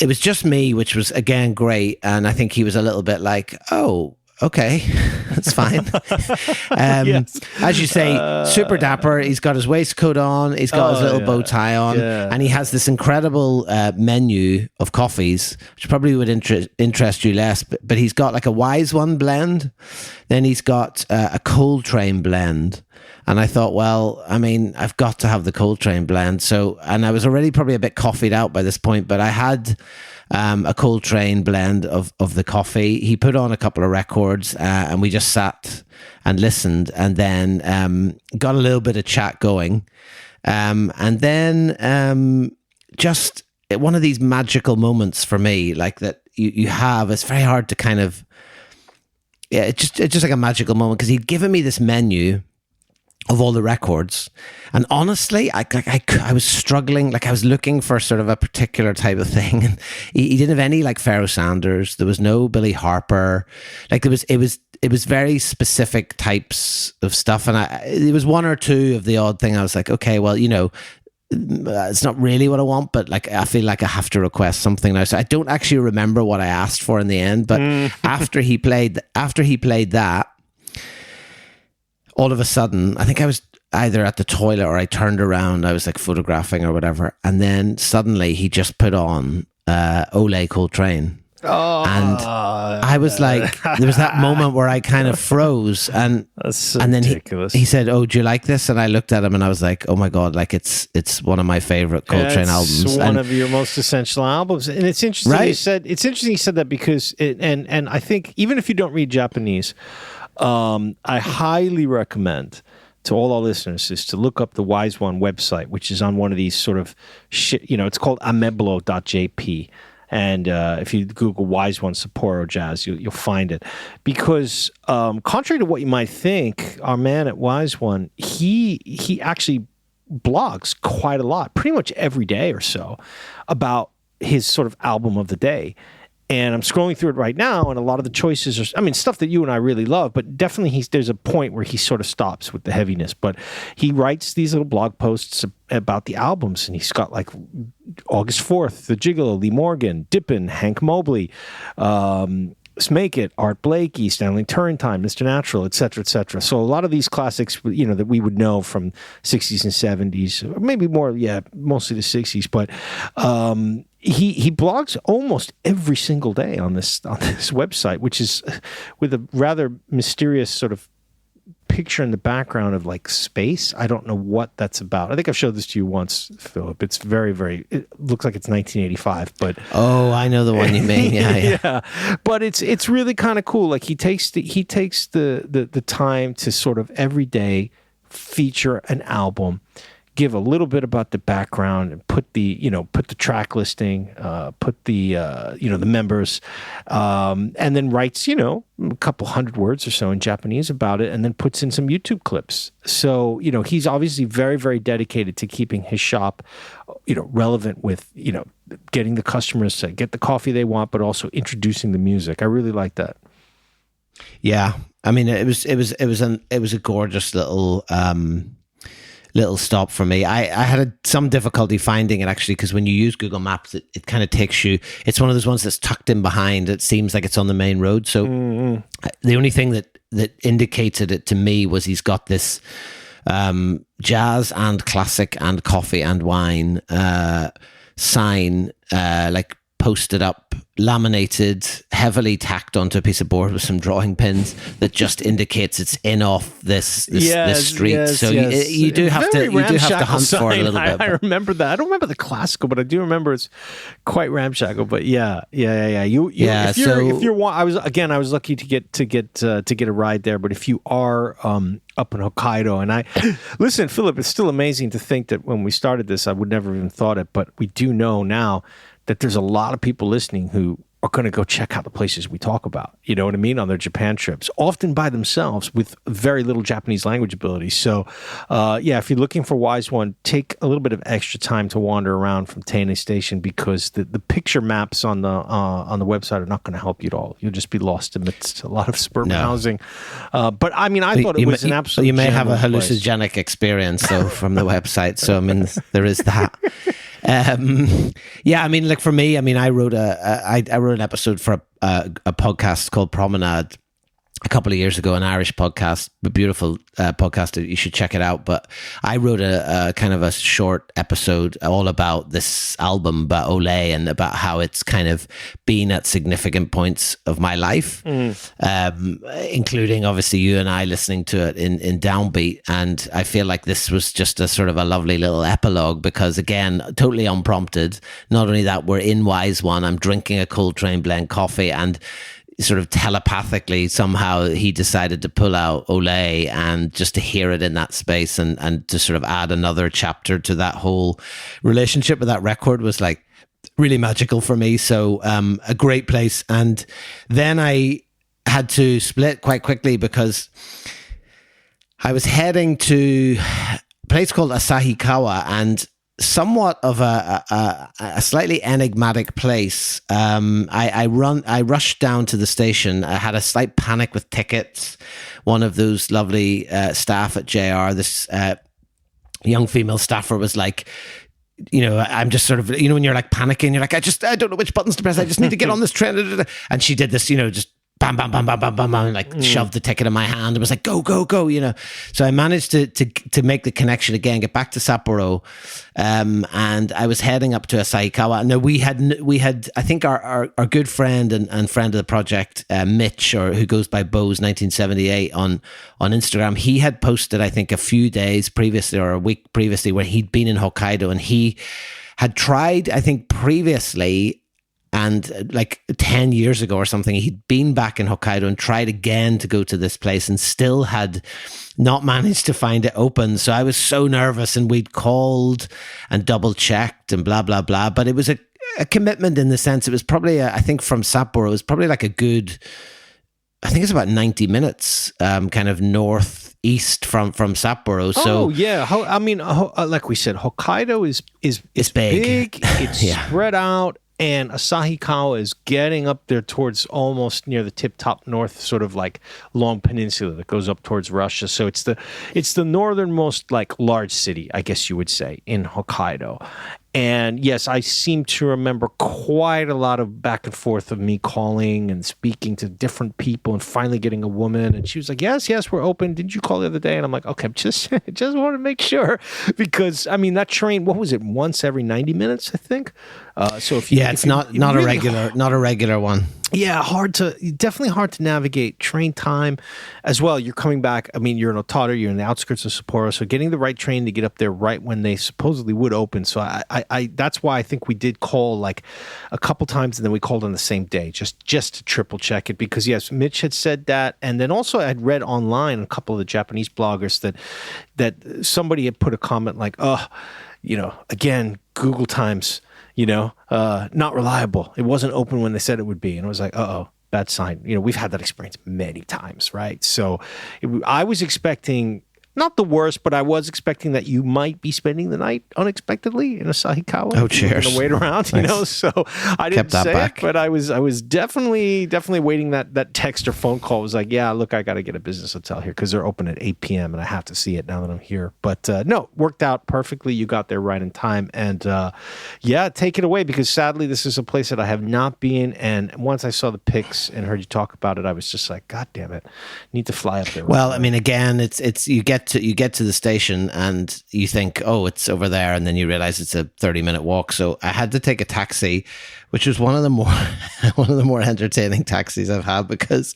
it was just me, which was, again, great. And I think he was a little bit like, oh, okay, that's fine. Yes. As you say, super dapper. He's got his waistcoat on. He's got his little bow tie on. Yeah. And he has this incredible menu of coffees, which probably would interest you less. But he's got like a Wise One blend. Then he's got a Coltrane blend. And I thought, well, I mean, I've got to have the Coltrane blend. So, and I was already probably a bit coffeeed out by this point, but I had a Coltrane blend of the coffee. He put on a couple of records, and we just sat and listened, and then got a little bit of chat going, and then just one of these magical moments for me, like that you have. It's very hard to kind of, yeah, it's just like a magical moment, because he'd given me this menu of all the records, and honestly, I was struggling. Like, I was looking for sort of a particular type of thing, and he didn't have any like Pharoah Sanders. There was no Billy Harper. Like, it was very specific types of stuff, and it was one or two of the odd thing. I was like, okay, well, it's not really what I want, but like, I feel like I have to request something now. So I don't actually remember what I asked for in the end, but after he played that, all of a sudden, I think I was either at the toilet or I turned around, I was like photographing or whatever, and then suddenly he just put on Ole Coltrane. Oh, and I was like, there was that moment where I kind of froze, and then he said, "Oh, do you like this?" And I looked at him and I was like, "Oh my god, like it's one of my favorite Coltrane albums, it's one of your most essential albums." And it's interesting, right? You said that, because and I think even if you don't read Japanese, I highly recommend to all our listeners is to look up the Wise One website, which is on one of these sort of it's called ameblo.jp. And if you Google Wise One Sapporo Jazz, you'll find it. Because contrary to what you might think, our man at Wise One, he actually blogs quite a lot, pretty much every day or so, about his sort of album of the day. And I'm scrolling through it right now, and a lot of the choices are, I mean, stuff that you and I really love, but definitely there's a point where he sort of stops with the heaviness. But he writes these little blog posts about the albums, and he's got like August 4th, The Gigolo, Lee Morgan, Dippin', Hank Mobley, Smake It, Art Blakey, Stanley Turrentine, Mr. Natural, et cetera, et cetera. So a lot of these classics, that we would know from 60s and 70s, or maybe more, mostly the 60s, but he blogs almost every single day on this website, which is with a rather mysterious sort of picture in the background of like space. I don't know what that's about. I think I've showed this to you once, Philip. It's very, very, it looks like it's 1985, but oh, I know the one you mean. Yeah. But it's really kind of cool. Like, he takes the time to sort of every day feature an album, give a little bit about the background, and put the track listing, put the the members, and then writes a couple hundred words or so in Japanese about it, and then puts in some YouTube clips. So he's obviously very, very dedicated to keeping his shop relevant with getting the customers to get the coffee they want, but also introducing the music. I really like that. Yeah, I mean, it was a gorgeous little stop for me. I had some difficulty finding it, actually, because when you use Google Maps, it kind of takes you, it's one of those ones that's tucked in behind. It seems like it's on the main road. So the only thing that indicated it to me was he's got this jazz and classic and coffee and wine sign, like posted up, laminated, heavily tacked onto a piece of board with some drawing pins that just indicates it's in off this street. You do have to hunt for it a little bit. I remember that. I don't remember the classical, but I do remember it's quite ramshackle. But yeah. If you're, I was lucky to get a ride there. But if you are up in Hokkaido, and listen, Philip, it's still amazing to think that when we started this, I would never even thought it, but we do know now that there's a lot of people listening who are going to go check out the places we talk about, you know what I mean, on their Japan trips, often by themselves with very little Japanese language ability. So, if you're looking for Wise One, take a little bit of extra time to wander around from Teine Station, because the picture maps on the website are not going to help you at all. You'll just be lost amidst a lot of suburban housing. But I mean, I thought it was an absolute. You may have a hallucinogenic experience though from the website. So I mean, there is that. I mean, like for me, I mean, I wrote an episode for a podcast called Promenade, a couple of years ago, an Irish podcast, a beautiful podcast. You should check it out. But I wrote a kind of a short episode all about this album, about Ole, and about how it's kind of been at significant points of my life, including obviously you and I listening to it in Downbeat. And I feel like this was just a sort of a lovely little epilogue because, again, totally unprompted. Not only that, we're in Wise One. I'm drinking a Coltrane blend coffee, and sort of telepathically somehow he decided to pull out Ole, and just to hear it in that space and to sort of add another chapter to that whole relationship with that record was like really magical for me. So a great place. And then I had to split quite quickly because I was heading to a place called Asahikawa, and somewhat of a slightly enigmatic place. I rushed down to the station. I had a slight panic with tickets. One of those lovely staff at JR, this young female staffer, was like, I'm just sort of, when you're like panicking, you're like, I don't know which buttons to press. I just need to get on this train. And she did this, just bam, bam, bam, bam, bam, bam, bam, like shoved the ticket in my hand and was like, go, go, go, So I managed to make the connection again, get back to Sapporo. And I was heading up to Asahikawa. Now we had, I think our good friend and friend of the project, Mitch, or who goes by Bose 1978 on Instagram. He had posted, I think, a few days previously or a week previously where he'd been in Hokkaido, and he had tried, I think previously, and like 10 years ago or something, he'd been back in Hokkaido and tried again to go to this place and still had not managed to find it open. So I was so nervous, and we'd called and double checked and blah, blah, blah. But it was a commitment in the sense it was probably, I think from Sapporo, it was probably like a good, I think it's about 90 minutes kind of northeast from Sapporo. So yeah. Like we said, Hokkaido is big. It's spread out. And Asahikawa is getting up there towards almost near the tip-top north, sort of like long peninsula that goes up towards Russia. So it's the northernmost like large city, I guess you would say, in Hokkaido. And yes, I seem to remember quite a lot of back and forth of me calling and speaking to different people and finally getting a woman. And she was like, yes, we're open. Didn't you call the other day? And I'm like, okay, just want to make sure. Because, I mean, that train, what was it, once every 90 minutes, I think? So if you, it's not a regular one. Yeah, definitely hard to navigate train time as well. You're coming back. I mean, you're in Otaru, you're in the outskirts of Sapporo, so getting the right train to get up there right when they supposedly would open. So I that's why I think we did call like a couple times, and then we called on the same day just to triple check it, because yes, Mitch had said that, and then also I'd read online a couple of the Japanese bloggers that somebody had put a comment like, again, Google Times, not reliable. It wasn't open when they said it would be. And I was like, bad sign. We've had that experience many times, right? So I was expecting, not the worst, but I was expecting that you might be spending the night unexpectedly in Asahikawa. Oh, cheers. Going to wait around, Nice. So I didn't say back. It, but I was definitely waiting that text or phone call. It was like, yeah, look, I got to get a business hotel here because they're open at 8 p.m. and I have to see it now that I'm here. But no, worked out perfectly. You got there right in time. And take it away, because sadly, this is a place that I have not been. And once I saw the pics and heard you talk about it, I was just like, God damn it, need to fly up there. Well, I mean, again, it's you get to the station and you think, oh, it's over there, and then you realize it's a 30-minute walk. So I had to take a taxi, which was one of the more entertaining taxis I've had, because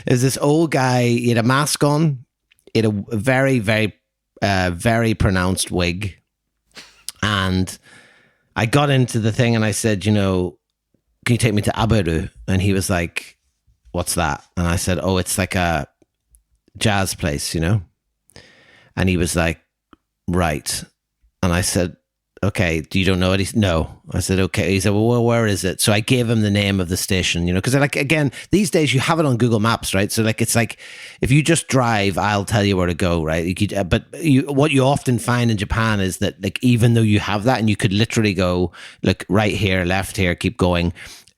there's this old guy. He had a mask on, he had a very, very, very pronounced wig, and I got into the thing and I said, can you take me to Aberu? And he was like, what's that? And I said, oh, it's like a jazz place, And he was like, right. And I said, okay, you don't know it? He said, no. I said, okay. He said, well, where is it? So I gave him the name of the station, because again, these days you have it on Google Maps, right? So it's like, if you just drive, I'll tell you where to go, right? But what you often find in Japan is that, like, even though you have that, and you could literally go, look, right here, left here, keep going.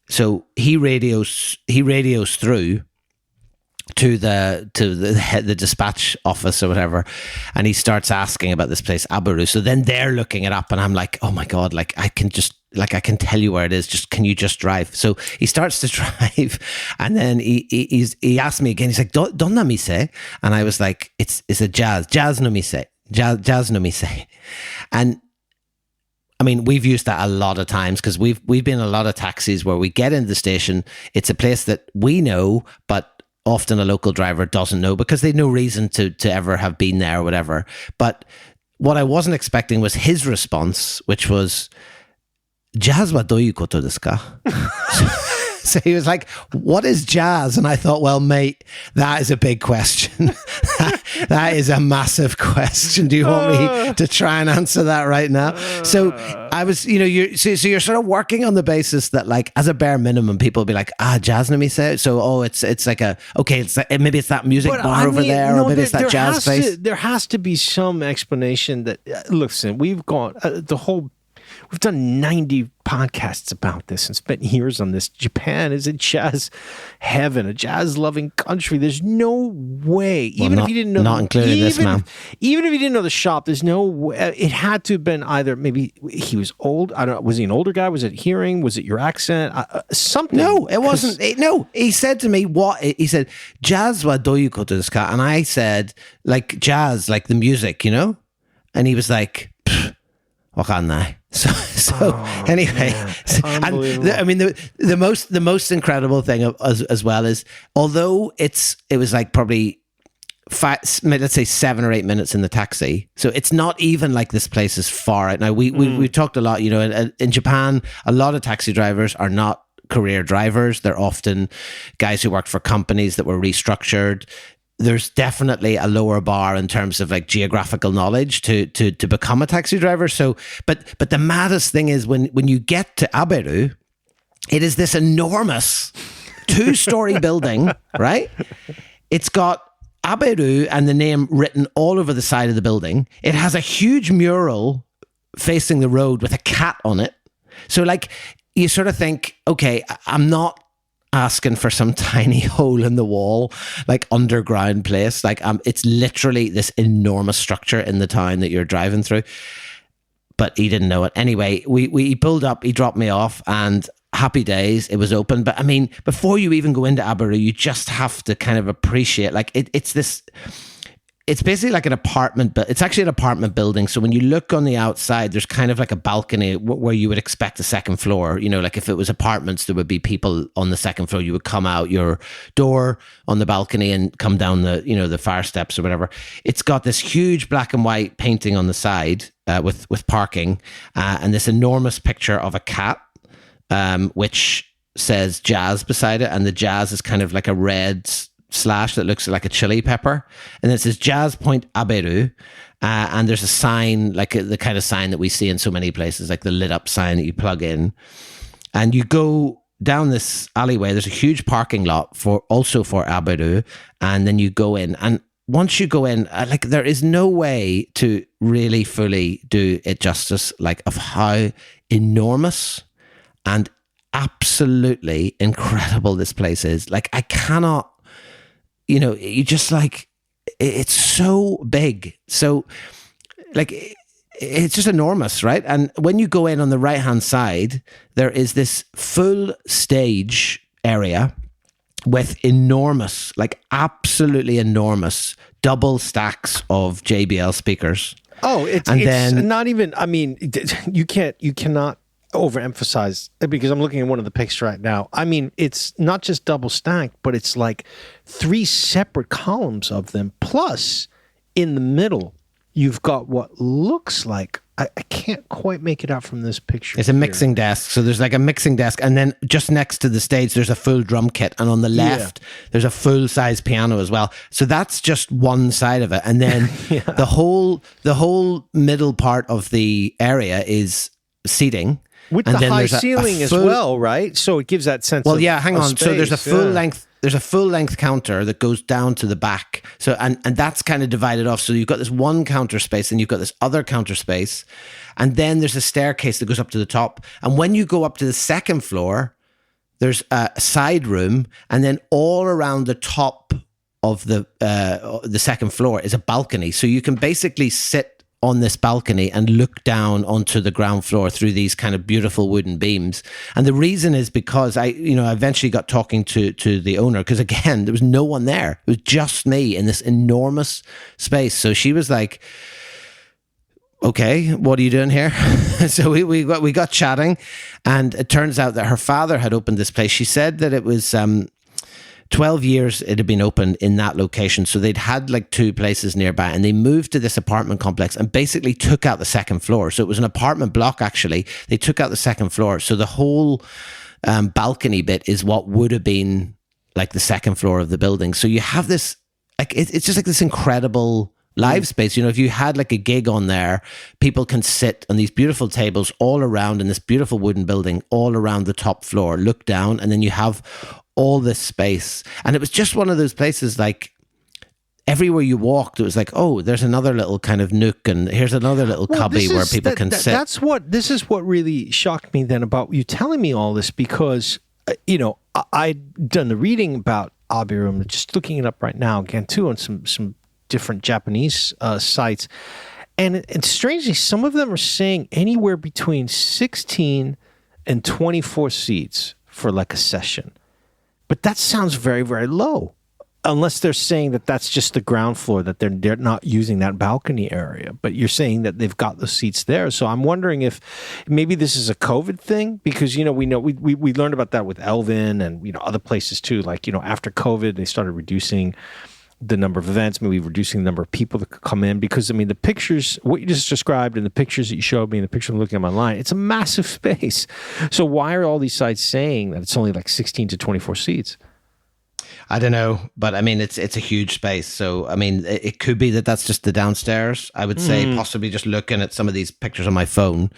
So he radios through the dispatch office or whatever, and he starts asking about this place Abaru. So then they're looking it up, and I'm like, oh my god, like I can tell you where it is. Just can you just drive? So he starts to drive, and then he asked me again. He's like, "Donna mi se?" And I was like, "It's a jazz no mi se, jazz no mi se," and I mean, we've used that a lot of times because we've been in a lot of taxis where we get into the station. It's a place that we know, but often a local driver doesn't know because they've no reason to ever have been there or whatever. But what I wasn't expecting was his response, which was, "Jazz wa doyu koto desu ka?" So he was like, "What is jazz?" And I thought, well, mate, that is a big question. That is a massive question. Do you want me to try and answer that right now? So I was, you're sort of working on the basis that, like, as a bare minimum, people will be like, jazz no mi se. So, it's like it's like, maybe it's that music bar over there, or maybe it's that jazz place. There has to be some explanation that, listen, we've got we've done 90 podcasts about this and spent years on this. Japan is a jazz heaven, a jazz-loving country. There's no way, even if you didn't know, not including this man, even if you didn't know the shop, there's no way. It had to have been either maybe he was old. I don't know. Was he an older guy? Was it hearing? Was it your accent? Something? No, it wasn't. No, he said to me, "What?" He said, "Jazz wa doyu koto desu ka?" And I said, "Like jazz, like the music, you know?" And he was like, "Wakanai." So anyway, and I mean the most incredible thing as well is, although it was like probably let's say 7 or 8 minutes in the taxi, so it's not even like this place is far out. Now we talked a lot, in Japan, a lot of taxi drivers are not career drivers. They're often guys who worked for companies that were restructured. There's definitely a lower bar in terms of like geographical knowledge to become a taxi driver. So, but the maddest thing is when you get to Aberu, it is this enormous 2-story building, right? It's got Aberu and the name written all over the side of the building. It has a huge mural facing the road with a cat on it. So like you sort of think, okay, I'm not asking for some tiny hole in the wall, like underground place. Like it's literally this enormous structure in the town that you're driving through. But he didn't know it. Anyway, we pulled up, he dropped me off, and happy days, it was open. But I mean, before you even go into Abaru, you just have to kind of appreciate, like it's basically like an apartment, but it's actually an apartment building. So when you look on the outside, there's kind of like a balcony where you would expect a second floor. Like if it was apartments, there would be people on the second floor. You would come out your door on the balcony and come down the fire steps or whatever. It's got this huge black and white painting on the side with parking and this enormous picture of a cat, which says jazz beside it. And the jazz is kind of like a red slash that looks like a chili pepper, and it says Jazz Point Aberu, and there's a sign, like the kind of sign that we see in so many places, like the lit up sign that you plug in, and you go down this alleyway. There's a huge parking lot for Aberu, and then you go in, and once you go in, like there is no way to really fully do it justice, like of how enormous and absolutely incredible this place is. Like I cannot. You just like, it's so big. So like, it's just enormous, right? And when you go in on the right-hand side, there is this full stage area with enormous, like absolutely enormous double stacks of JBL speakers. Oh, it's not even, I mean, you cannot overemphasize, because I'm looking at one of the pics right now. I mean, it's not just double stacked, but it's like 3 separate columns of them. Plus, in the middle, you've got what looks like, I can't quite make it out from this picture. It's a mixing desk. So there's like a mixing desk, and then just next to the stage, there's a full drum kit. And on the left, there's a full-size piano as well. So that's just one side of it. And then the whole middle part of the area is seating. With the high ceiling as well, right? So it gives that sense of hang on. space. So there's a full length counter that goes down to the back. So and that's kind of divided off. So you've got this one counter space, and you've got this other counter space, and then there's a staircase that goes up to the top. And when you go up to the second floor, there's a side room, and then all around the top the second floor is a balcony, so you can basically sit on this balcony and look down onto the ground floor through these kind of beautiful wooden beams. And the reason is because I eventually got talking to the owner, because again, there was no one there. It was just me in this enormous space. So she was like, okay, what are you doing here? So we got chatting, and it turns out that her father had opened this place. She said that it was 12 years it had been open in that location. So they'd had like 2 places nearby, and they moved to this apartment complex and basically took out the second floor. So it was an apartment block, actually. They took out the second floor. So the whole balcony bit is what would have been like the second floor of the building. So you have this, like, it's just like this incredible live space. If you had like a gig on there, people can sit on these beautiful tables all around in this beautiful wooden building, all around the top floor, look down, and then you have all this space. And it was just one of those places, like everywhere you walked, it was like, oh, there's another little kind of nook, and here's another little cubby where people can sit. This is what really shocked me then about you telling me all this, because, I'd done the reading about Abirum, just looking it up right now again too on some different Japanese sites. And strangely, some of them are saying anywhere between 16 and 24 seats for like a session. But that sounds very, very low, unless they're saying that that's just the ground floor, that they're not using that balcony area. But you're saying that they've got the seats there. So I'm wondering if maybe this is a COVID thing, because, we learned about that with Elvin and, other places too. Like, after COVID, they started reducing the number of events, maybe reducing the number of people that could come in, because the pictures, what you just described and the pictures that you showed me and the picture I'm looking at online, it's a massive space. So why are all these sites saying that it's only like 16 to 24 seats? I don't know, but it's a huge space. So it could be that that's just the downstairs. I would say possibly just looking at some of these pictures on my phone,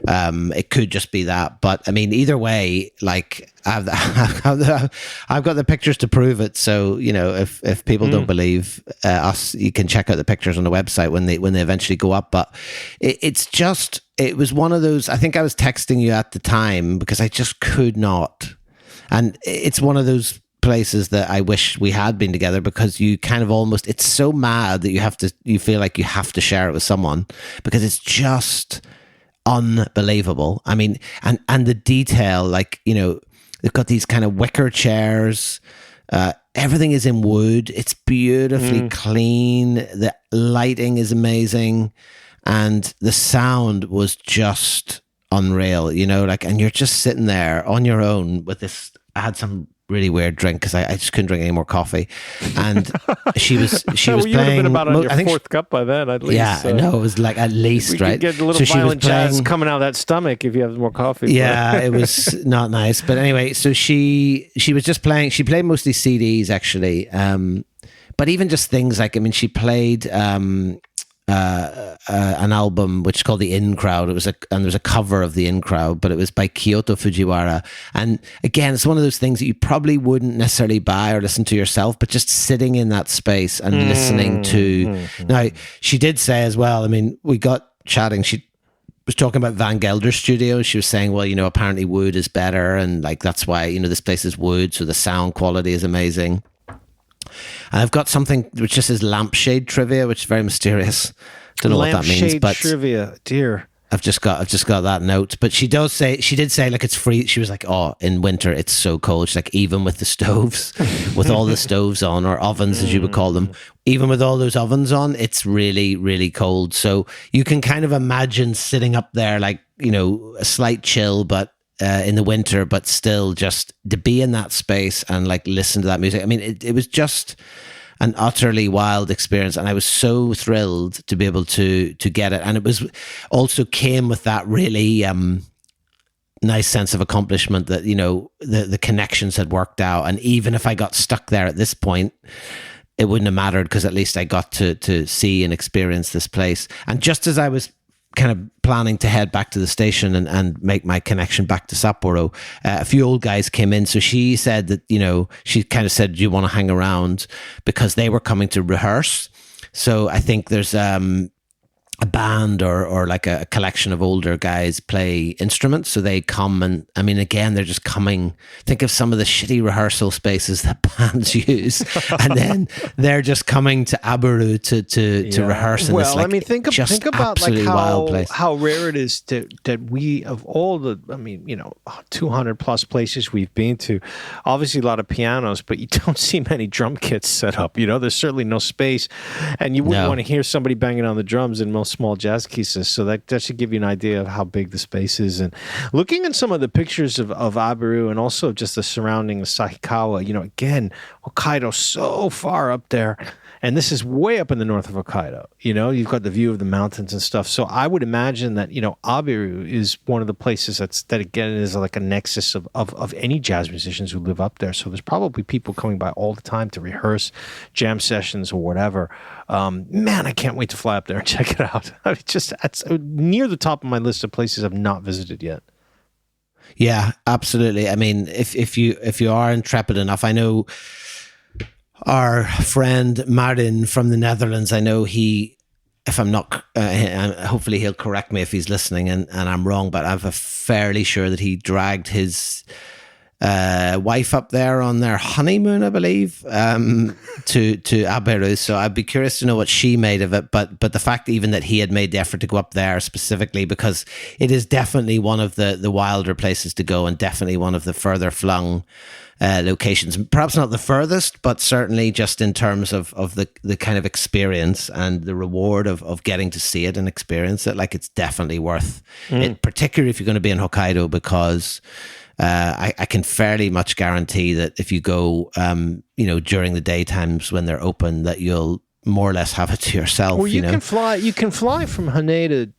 it could just be that. But either way, like I've got the pictures to prove it. So if people don't believe us, you can check out the pictures on the website when they eventually go up. But it was one of those. I think I was texting you at the time because I just could not, and it's one of those places that I wish we had been together, because you kind of almost, it's so mad that you feel like you have to share it with someone, because it's just unbelievable. And the detail, like, they've got these kind of wicker chairs, everything is in wood, it's beautifully clean, the lighting is amazing, and the sound was just unreal, and you're just sitting there on your own with this. I had some really weird drink because I just couldn't drink any more coffee, and she was well, playing. You would have been about on your 4th cup by then, at least. Yeah, I know, it was like at least, right. Get a little violent jazz coming out of that stomach if you have more coffee. Yeah, it was not nice, but anyway, so she was just playing. She played mostly CDs actually, but even just things like, she played an album which is called The In Crowd. And there was a cover of The In Crowd, but it was by Kyoto Fujiwara. And again, it's one of those things that you probably wouldn't necessarily buy or listen to yourself, but just sitting in that space and listening to. Now, she did say as well, we got chatting, she was talking about Van Gelder's studio. She was saying, well, apparently wood is better, and like that's why, this place is wood, so the sound quality is amazing. And I've got something which just is lampshade trivia, which is very mysterious. Don't know what that means, but trivia, dear. I've just got that note. But she did say like it's free. She was like, oh, in winter it's so cold. She's like, even with the stoves, with all the stoves on, or ovens as you would call them, even with all those ovens on, it's really, really cold. So you can kind of imagine sitting up there, like, a slight chill, but in the winter, but still just to be in that space and like listen to that music. It was just an utterly wild experience, and I was so thrilled to be able to get it. And it was also came with that really nice sense of accomplishment that the connections had worked out, and even if I got stuck there at this point, it wouldn't have mattered, because at least I got to see and experience this place. And just as I was kind of planning to head back to the station and make my connection back to Sapporo, a few old guys came in. So she said that, she kind of said, do you want to hang around? Because they were coming to rehearse. So I think there's a band or like a collection of older guys play instruments. So they come and, I mean, again, they're just coming. Think of some of the shitty rehearsal spaces that bands use. And then they're just coming to Abaru to rehearse. And well, I mean, think about like how rare it is that we, of all the, I mean, 200 plus places we've been to, obviously a lot of pianos, but you don't see many drum kits set up. There's certainly no space, and you wouldn't want to hear somebody banging on the drums in most small jazz kissas. So that should give you an idea of how big the space is. And looking at some of the pictures of Abaru and also just the surrounding of Sahikawa, again, Hokkaido so far up there. And this is way up in the north of Hokkaido. You've got the view of the mountains and stuff. So I would imagine that, Abiru is one of the places that again is like a nexus of any jazz musicians who live up there. So there's probably people coming by all the time to rehearse jam sessions or whatever. Man, I can't wait to fly up there and check it out. I mean, it's near the top of my list of places I've not visited yet. Yeah, absolutely. I mean, if you are intrepid enough, I know our friend Marin from the Netherlands, I know he, if I'm not, hopefully he'll correct me if he's listening and I'm wrong, but I'm fairly sure that he dragged his wife up there on their honeymoon, I believe, to Aberu. So I'd be curious to know what she made of it. But the fact even that he had made the effort to go up there specifically, because it is definitely one of the wilder places to go and definitely one of the further flung locations. Perhaps not the furthest, but certainly just in terms of the kind of experience and the reward of getting to see it and experience it. Like, it's definitely worth it, particularly if you're going to be in Hokkaido, because I can fairly much guarantee that if you go, during the daytimes when they're open, that you'll more or less have it to yourself. Well, you can fly from Haneda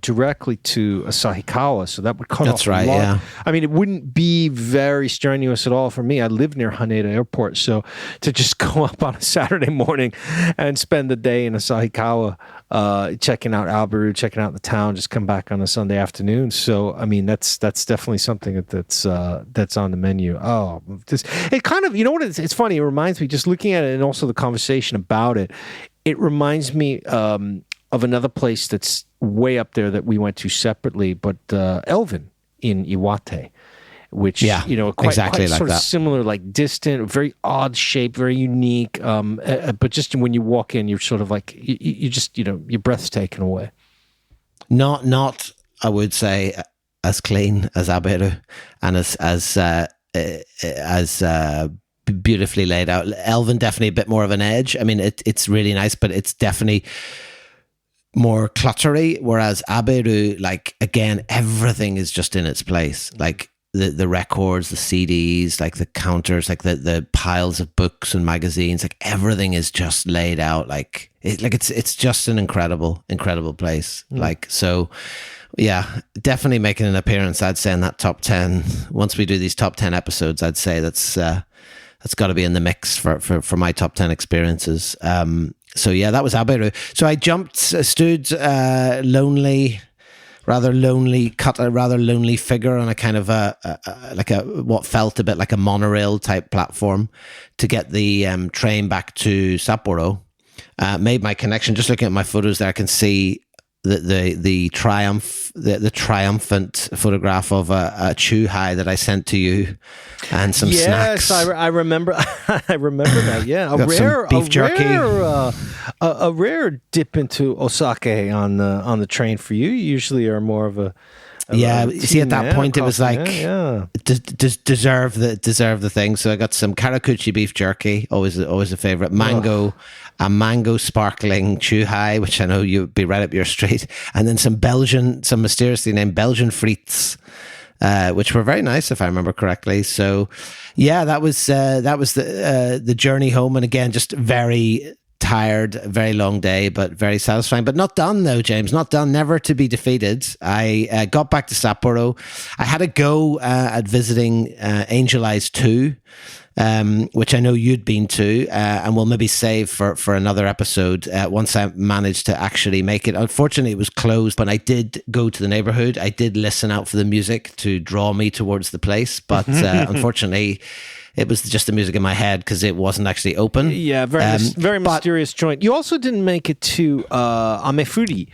directly to Asahikawa, so that would cut off a lot. Yeah. I mean, it wouldn't be very strenuous at all for me. I live near Haneda Airport, so to just go up on a Saturday morning and spend the day in Asahikawa, checking out Abaru, checking out the town, just come back on a Sunday afternoon. So, I mean, that's definitely something that's on the menu. Oh, it kind of, it's funny. It reminds me, just looking at it and also the conversation about it, it reminds me of another place that's way up there that we went to separately, but Elvin in Iwate, which, quite like sort of similar, like distant, very odd shape, very unique. But just when you walk in, you're sort of like, you just, your breath's taken away. Not, I would say, as clean as Aberu and as beautifully laid out. Elvin definitely a bit more of an edge. I mean, it's really nice, but it's definitely more cluttery, whereas Aberu, like, again, everything is just in its place. Like the records, the CDs, like the counters, like the piles of books and magazines, like everything is just laid out. Like it's just an incredible place. Like, so yeah, definitely making an appearance, I'd say, in that top 10. Once we do these top 10 episodes, I'd say that's got to be in the mix for my top 10 experiences. So yeah, that was Aberu. So I stood rather lonely, cut a rather lonely figure on a kind of what felt a bit like a monorail type platform to get the train back to Sapporo. Made my connection. Just looking at my photos there, I can see the triumphant photograph of a chuhai that I sent to you, and some snacks. Yes, I remember. I remember that. Yeah, a rare dip into osake on the train for you. You usually are more of a see, at that point it was like deserve the thing. So I got some Karakuchi beef jerky, always a favorite. A mango sparkling chuhai, which I know you'd be right up your street, and then some mysteriously named Belgian frites, which were very nice if I remember correctly. So yeah, that was the journey home, and again, just very tired, very long day, but very satisfying. But not done though, James. Not done. Never to be defeated. I got back to Sapporo. I had a go at visiting Angel Eyes 2. Which I know you'd been to, and we'll maybe save for another episode once I managed to actually make it. Unfortunately, it was closed, but I did go to the neighborhood. I did listen out for the music to draw me towards the place, but unfortunately, it was just the music in my head because it wasn't actually open. Yeah, very mysterious joint. You also didn't make it to Amefuri,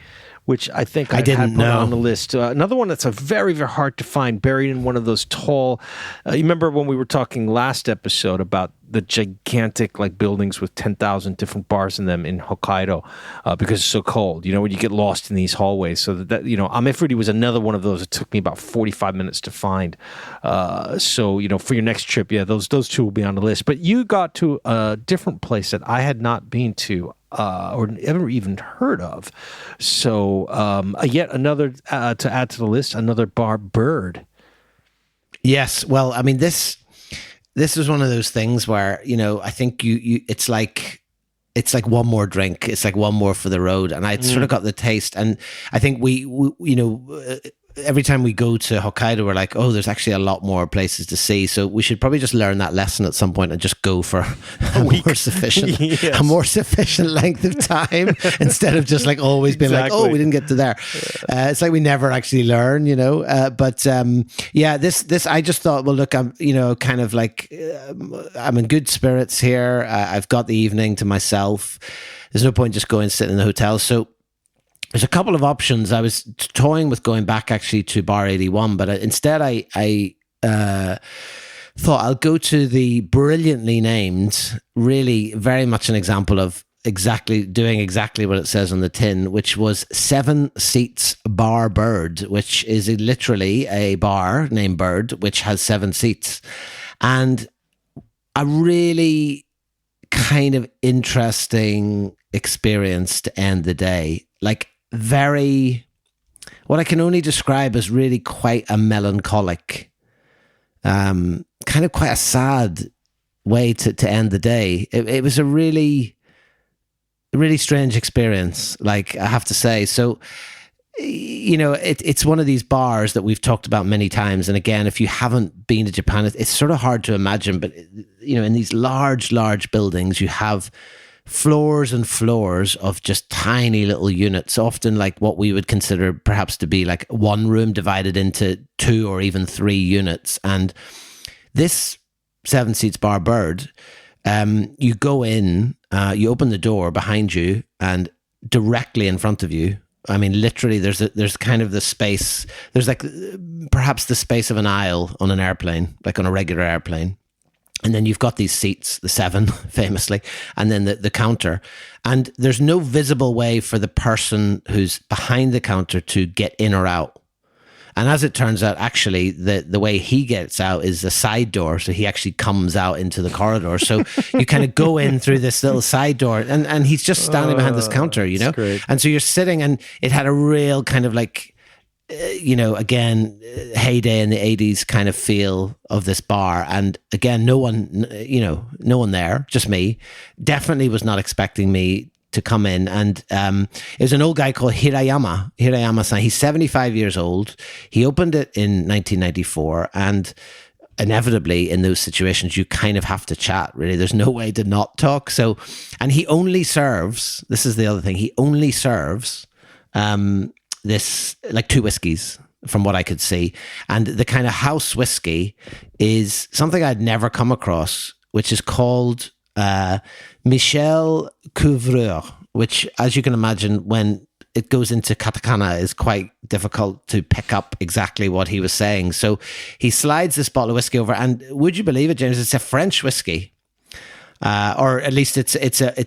which I think I didn't had put know on the list. Another one that's a very, very hard to find, buried in one of those tall. You remember when we were talking last episode about the gigantic like buildings with 10,000 different bars in them in Hokkaido because it's so cold. When you get lost in these hallways. So that Amefuri was another one of those. It took me about 45 minutes to find. So for your next trip, yeah, those two will be on the list. But you got to a different place that I had not been to. Or ever even heard of. So yet another to add to the list, another bar, Bird. Yes, well, I mean this is one of those things where I think you it's like one more drink, it's like one more for the road, and I sort of got the taste, and I think we every time we go to Hokkaido, we're like, oh, there's actually a lot more places to see. So we should probably just learn that lesson at some point and just go for a more sufficient, a more sufficient length of time instead of just like always being like, oh, we didn't get to there. It's like we never actually learn, But this I just thought, well, look, I'm kind of like I'm in good spirits here. I've got the evening to myself. There's no point just going sitting in the hotel. So there's a couple of options. I was toying with going back actually to Bar 81, but instead I thought I'll go to the brilliantly named, really very much an example of doing exactly what it says on the tin, which was 7 Seats Bar Bird, which is literally a bar named Bird, which has 7 seats. And a really kind of interesting experience to end the day. Like, what I can only describe as really quite a melancholic, kind of quite a sad way to end the day. It was a really, really strange experience, like I have to say. So, it's one of these bars that we've talked about many times. And again, if you haven't been to Japan, it's sort of hard to imagine, but in these large, large buildings, you have floors and floors of just tiny little units, often like what we would consider perhaps to be like one room divided into 2 or even 3 units. And this 7 Seats Bar Bird, you go in, you open the door behind you, and directly in front of you, I mean, literally there's kind of the space, there's like perhaps the space of an aisle on an airplane, like on a regular airplane. And then you've got these seats, the 7 famously, and then the counter. And there's no visible way for the person who's behind the counter to get in or out. And as it turns out, actually, the way he gets out is a side door. So he actually comes out into the corridor. So you kind of go in through this little side door, and he's just standing behind this counter, Great. And so you're sitting, and it had a real kind of like, again, heyday in the 80s kind of feel of this bar. And again, no one there, just me. Definitely was not expecting me to come in. And it was an old guy called Hirayama-san. He's 75 years old. He opened it in 1994. And inevitably in those situations, you kind of have to chat, really. There's no way to not talk. So, and he only serves, this is the other thing, he only serves this like 2 whiskeys from what I could see. And the kind of house whiskey is something I'd never come across, which is called Michel Couvreur, which, as you can imagine, when it goes into katakana, is quite difficult to pick up exactly what he was saying. So he slides this bottle of whiskey over, and would you believe it, James, it's a French whiskey. Or at least it's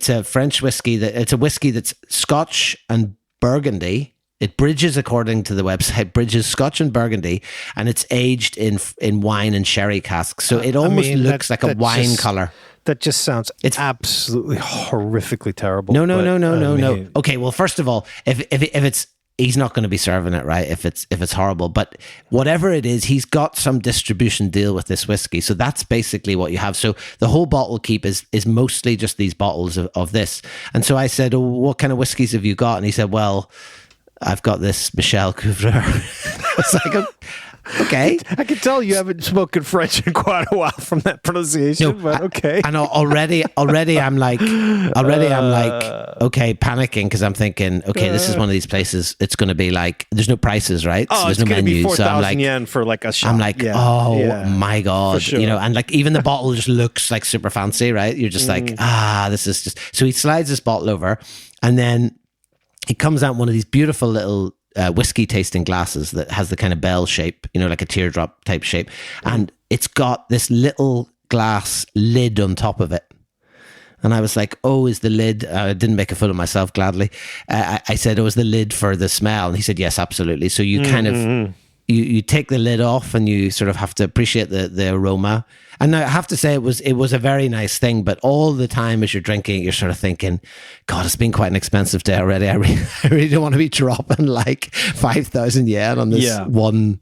a French whiskey, it's a whiskey that's Scotch and Burgundy. It bridges, according to the website, bridges Scotch and Burgundy, and it's aged in wine and sherry casks. So it almost looks like a wine color. That just sounds absolutely horrifically terrible. No. Okay, well, first of all, if it's, he's not going to be serving it, right? If it's horrible, but whatever it is, he's got some distribution deal with this whiskey. So that's basically what you have. So the whole bottle keep is mostly just these bottles of this. And so I said, oh, what kind of whiskeys have you got? And he said, well, I've got this Michel Couvreur. I was like, Okay. I can tell you haven't spoken French in quite a while from that pronunciation, but okay. I know already I'm like, okay, panicking because I'm thinking, okay, this is one of these places. It's going to be like, there's no prices, right? Oh, so there's it's no going to be menu. 4,000 so yen for like a shot. I'm like, my God, sure. and like even the bottle just looks like super fancy, right? You're just like, this is just, so he slides this bottle over and then he comes out one of these beautiful little whiskey tasting glasses that has the kind of bell shape, like a teardrop type shape. And it's got this little glass lid on top of it. And I was like, oh, is the lid, I didn't make a fool of myself, gladly. I said, oh, is the lid for the smell? And he said, yes, absolutely. So you kind of, you take the lid off and you sort of have to appreciate the aroma. And I have to say it was a very nice thing, but all the time as you're drinking, you're sort of thinking, God, it's been quite an expensive day already. I really don't want to be dropping like 5,000 yen on this one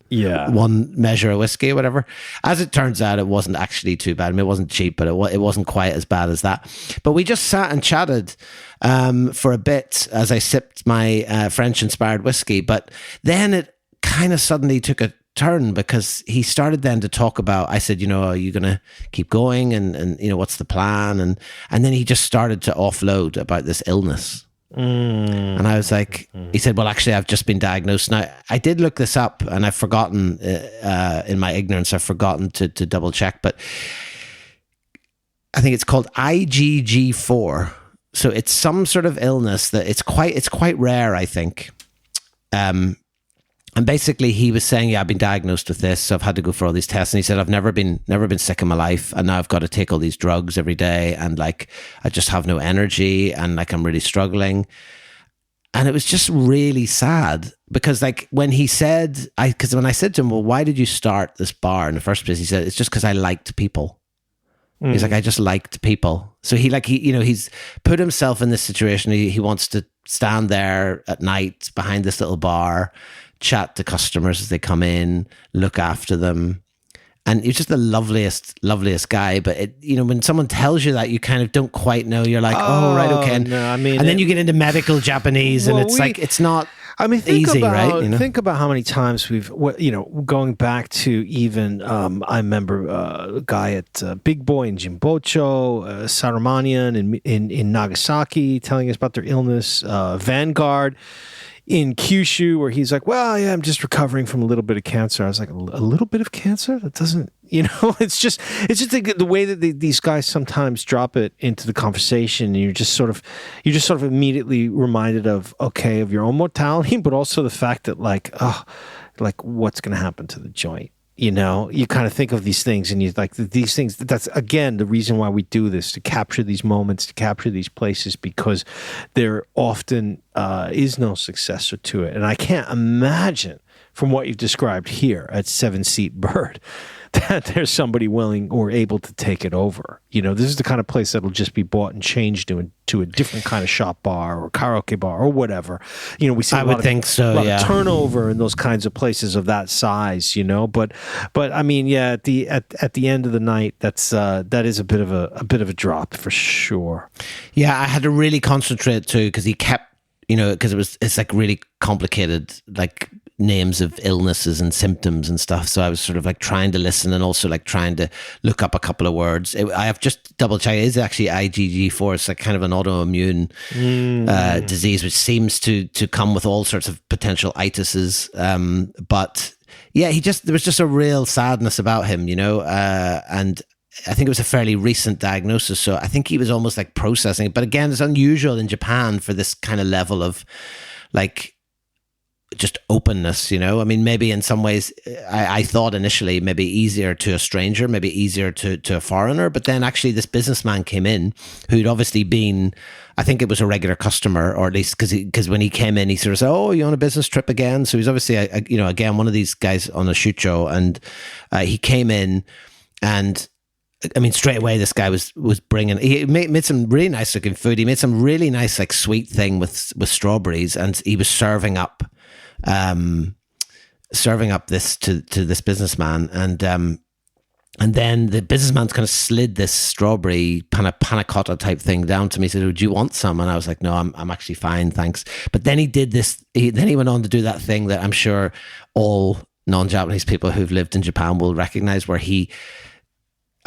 measure of whiskey or whatever. As it turns out, it wasn't actually too bad. I mean, it wasn't cheap, but it wasn't quite as bad as that. But we just sat and chatted for a bit as I sipped my French-inspired whiskey. But then it kind of suddenly took a turn because he started then to talk about, I said, are you going to keep going? And what's the plan? And then he just started to offload about this illness. And I was like, he said, well, actually, I've just been diagnosed. Now, I did look this up and I've forgotten, in my ignorance, I've forgotten to double check, but I think it's called IgG4. So it's some sort of illness that it's quite rare, I think. And basically he was saying, I've been diagnosed with this, so I've had to go for all these tests. And he said, I've never been sick in my life. And now I've got to take all these drugs every day. And like, I just have no energy and like, I'm really struggling. And it was just really sad because like when he said, because when I said to him, well, why did you start this bar in the first place? He said, it's just because I liked people. He's like, I just liked people. So he's put himself in this situation. He wants to stand there at night behind this little bar, chat to customers as they come in, look after them. And he's just the loveliest guy. But when someone tells you that, you kind of don't quite know. You're like, oh right, okay. And then you get into medical Japanese, and it's like it's not. I mean, easy, right? Think about how many times we've, going back to even, I remember a guy at Big Boy in Jimbocho, Saruman in Nagasaki telling us about their illness, Vanguard in Kyushu, where he's like, well, yeah, I'm just recovering from a little bit of cancer. I was like, a little bit of cancer? That doesn't, it's just the way that these guys sometimes drop it into the conversation, and you're just sort of immediately reminded of your own mortality, but also the fact that like what's going to happen to the joint? You kind of think of these things and you like these things. That's again the reason why we do this, to capture these moments, to capture these places, because there often is no successor to it. And I can't imagine from what you've described here at 7 Seat Bird that there's somebody willing or able to take it over. This is the kind of place that'll just be bought and changed to a different kind of shop bar or karaoke bar or whatever. We see a lot of turnover in those kinds of places of that size. But I mean, at the end of the night, that is a bit of a drop for sure. Yeah, I had to really concentrate too because he kept, because it's like really complicated, like names of illnesses and symptoms and stuff. So I was sort of like trying to listen and also like trying to look up a couple of words. I have just double checked. It is actually IgG4. It's like kind of an autoimmune disease, which seems to come with all sorts of potential itises. But yeah, there was just a real sadness about him, and I think it was a fairly recent diagnosis. So I think he was almost like processing it. But again, it's unusual in Japan for this kind of level of like, just openness, I mean, maybe in some ways I thought initially maybe easier to a stranger, maybe easier to a foreigner, but then actually this businessman came in who'd obviously been, I think it was a regular customer, or at least because when he came in, he sort of said, oh, you on a business trip again? So he's obviously, again, one of these guys on a shoot show, and he came in and I mean, straight away, this guy was bringing. He made some really nice looking food. He made some really nice like sweet thing with strawberries, and he was serving up this to this businessman, and then the businessman's kind of slid this strawberry panna cotta type thing down to me. He said, oh, do you want some? And I was like, no, I'm actually fine, thanks. But then he did this. Then he went on to do that thing that I'm sure all non-Japanese people who've lived in Japan will recognize, where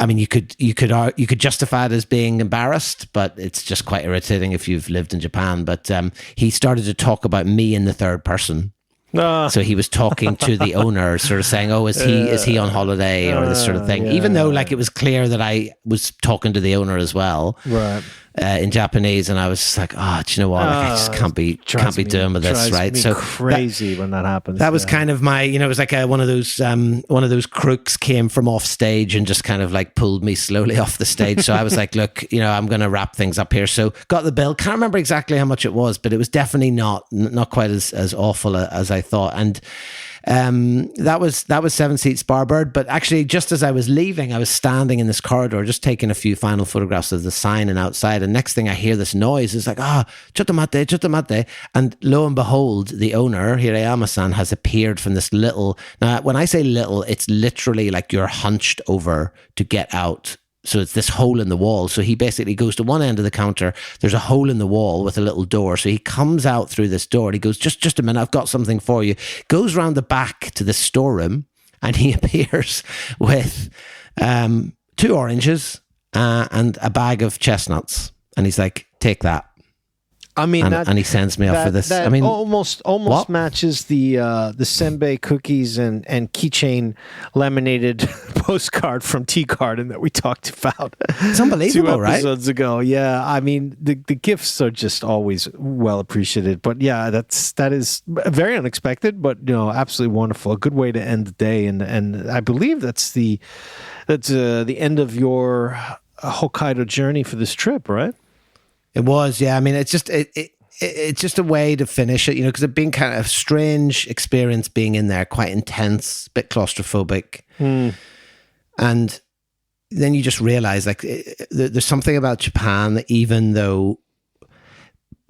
I mean, you could justify it as being embarrassed, but it's just quite irritating if you've lived in Japan. But he started to talk about me in the third person. So he was talking to the owner, sort of saying, "Oh, is he on holiday?" or this sort of thing. Yeah. Even though, like, it was clear that I was talking to the owner as well, Right. In Japanese, and I was just like, "Oh, do you know what? Like, I just can't be doing with this, right?" So crazy when that happens. That was kind of my, it was like one of those crooks came from off stage and just kind of like pulled me slowly off the stage. So I was like, look, I'm going to wrap things up here. So got the bill. Can't remember exactly how much it was, but it was definitely not quite as awful as I thought. And that was 7 Seats Starboard. But actually, just as I was leaving, I was standing in this corridor, just taking a few final photographs of the sign and outside. And next thing I hear this noise, it's like, chotomate. And lo and behold, the owner, Hirayama-san, has appeared from this little. Now, when I say little, it's literally like you're hunched over to get out. So it's this hole in the wall. So he basically goes to one end of the counter. There's a hole in the wall with a little door. So he comes out through this door and he goes, just a minute, I've got something for you. Goes round the back to the storeroom and he appears with 2 oranges and a bag of chestnuts. And he's like, take that. I mean, and he sends me off for this. That I mean, almost matches the senbei cookies and keychain laminated postcard from Tea Garden that we talked about. It's unbelievable, 2 right? episodes ago. Yeah, I mean, the gifts are just always well appreciated. But yeah, that is very unexpected, but absolutely wonderful. A good way to end the day, and I believe that's the end of your Hokkaido journey for this trip, right? It was, yeah. I mean, it's just it's just a way to finish it, because it'd been kind of a strange experience being in there, quite intense, bit claustrophobic, and then you just realize, like, there's something about Japan that, even though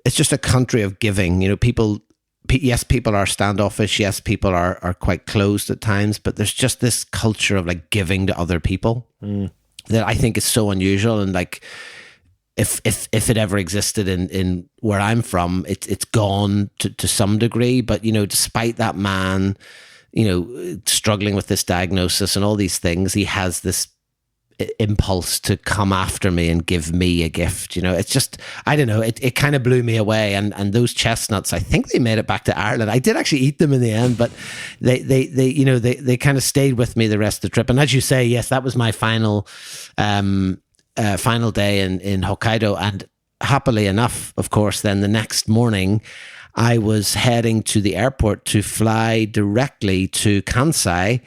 it's just a country of giving, people. Yes, people are standoffish. Yes, people are quite closed at times, but there's just this culture of like giving to other people that I think is so unusual, and like. If it ever existed in where I'm from, it's gone to some degree. But despite that man, struggling with this diagnosis and all these things, he has this impulse to come after me and give me a gift. It's just, I don't know. It kind of blew me away. And those chestnuts, I think they made it back to Ireland. I did actually eat them in the end, but they kind of stayed with me the rest of the trip. And as you say, yes, that was my final day in Hokkaido, and happily enough, of course, then the next morning I was heading to the airport to fly directly to Kansai.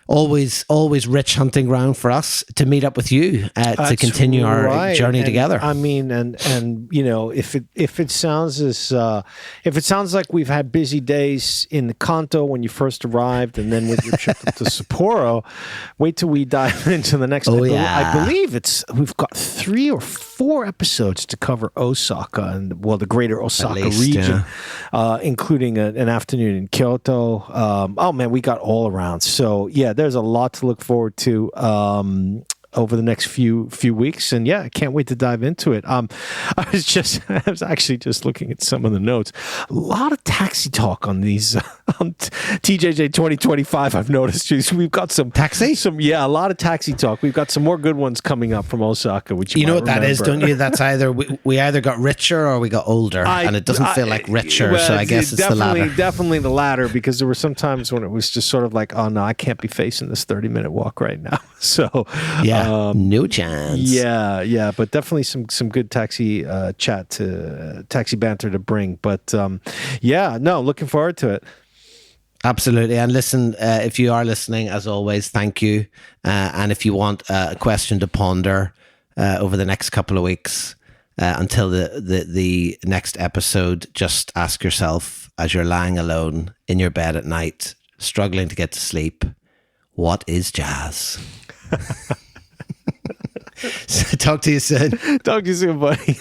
Always rich hunting ground for us to meet up with you to continue our journey together. I mean, and if it sounds like we've had busy days in Kanto when you first arrived, and then with your trip to Sapporo, wait till we dive into the next. I believe we've got 3 or 4 episodes to cover Osaka and the greater Osaka region, including an afternoon in Kyoto. Oh man, we got all around. So yeah. There's a lot to look forward to over the next few weeks, and yeah, I can't wait to dive into it. I was actually just looking at some of the notes. A lot of taxi talk on these on TJJ 2025. I've noticed we've got some taxi, a lot of taxi talk. We've got some more good ones coming up from Osaka, which you know what that is, don't you? That's either we either got richer or we got older, and it doesn't feel like richer. Well, so I guess it's the latter. Definitely the latter, because there were some times when it was just sort of like, oh no, I can't be facing this 30-minute walk right now. So yeah. No chance. Yeah, but definitely some good taxi taxi banter to bring. But looking forward to it. Absolutely. And listen, if you are listening, as always, thank you. And if you want a question to ponder over the next couple of weeks until the next episode, just ask yourself, as you're lying alone in your bed at night, struggling to get to sleep, what is jazz? So talk to you soon. Talk to you soon, buddy.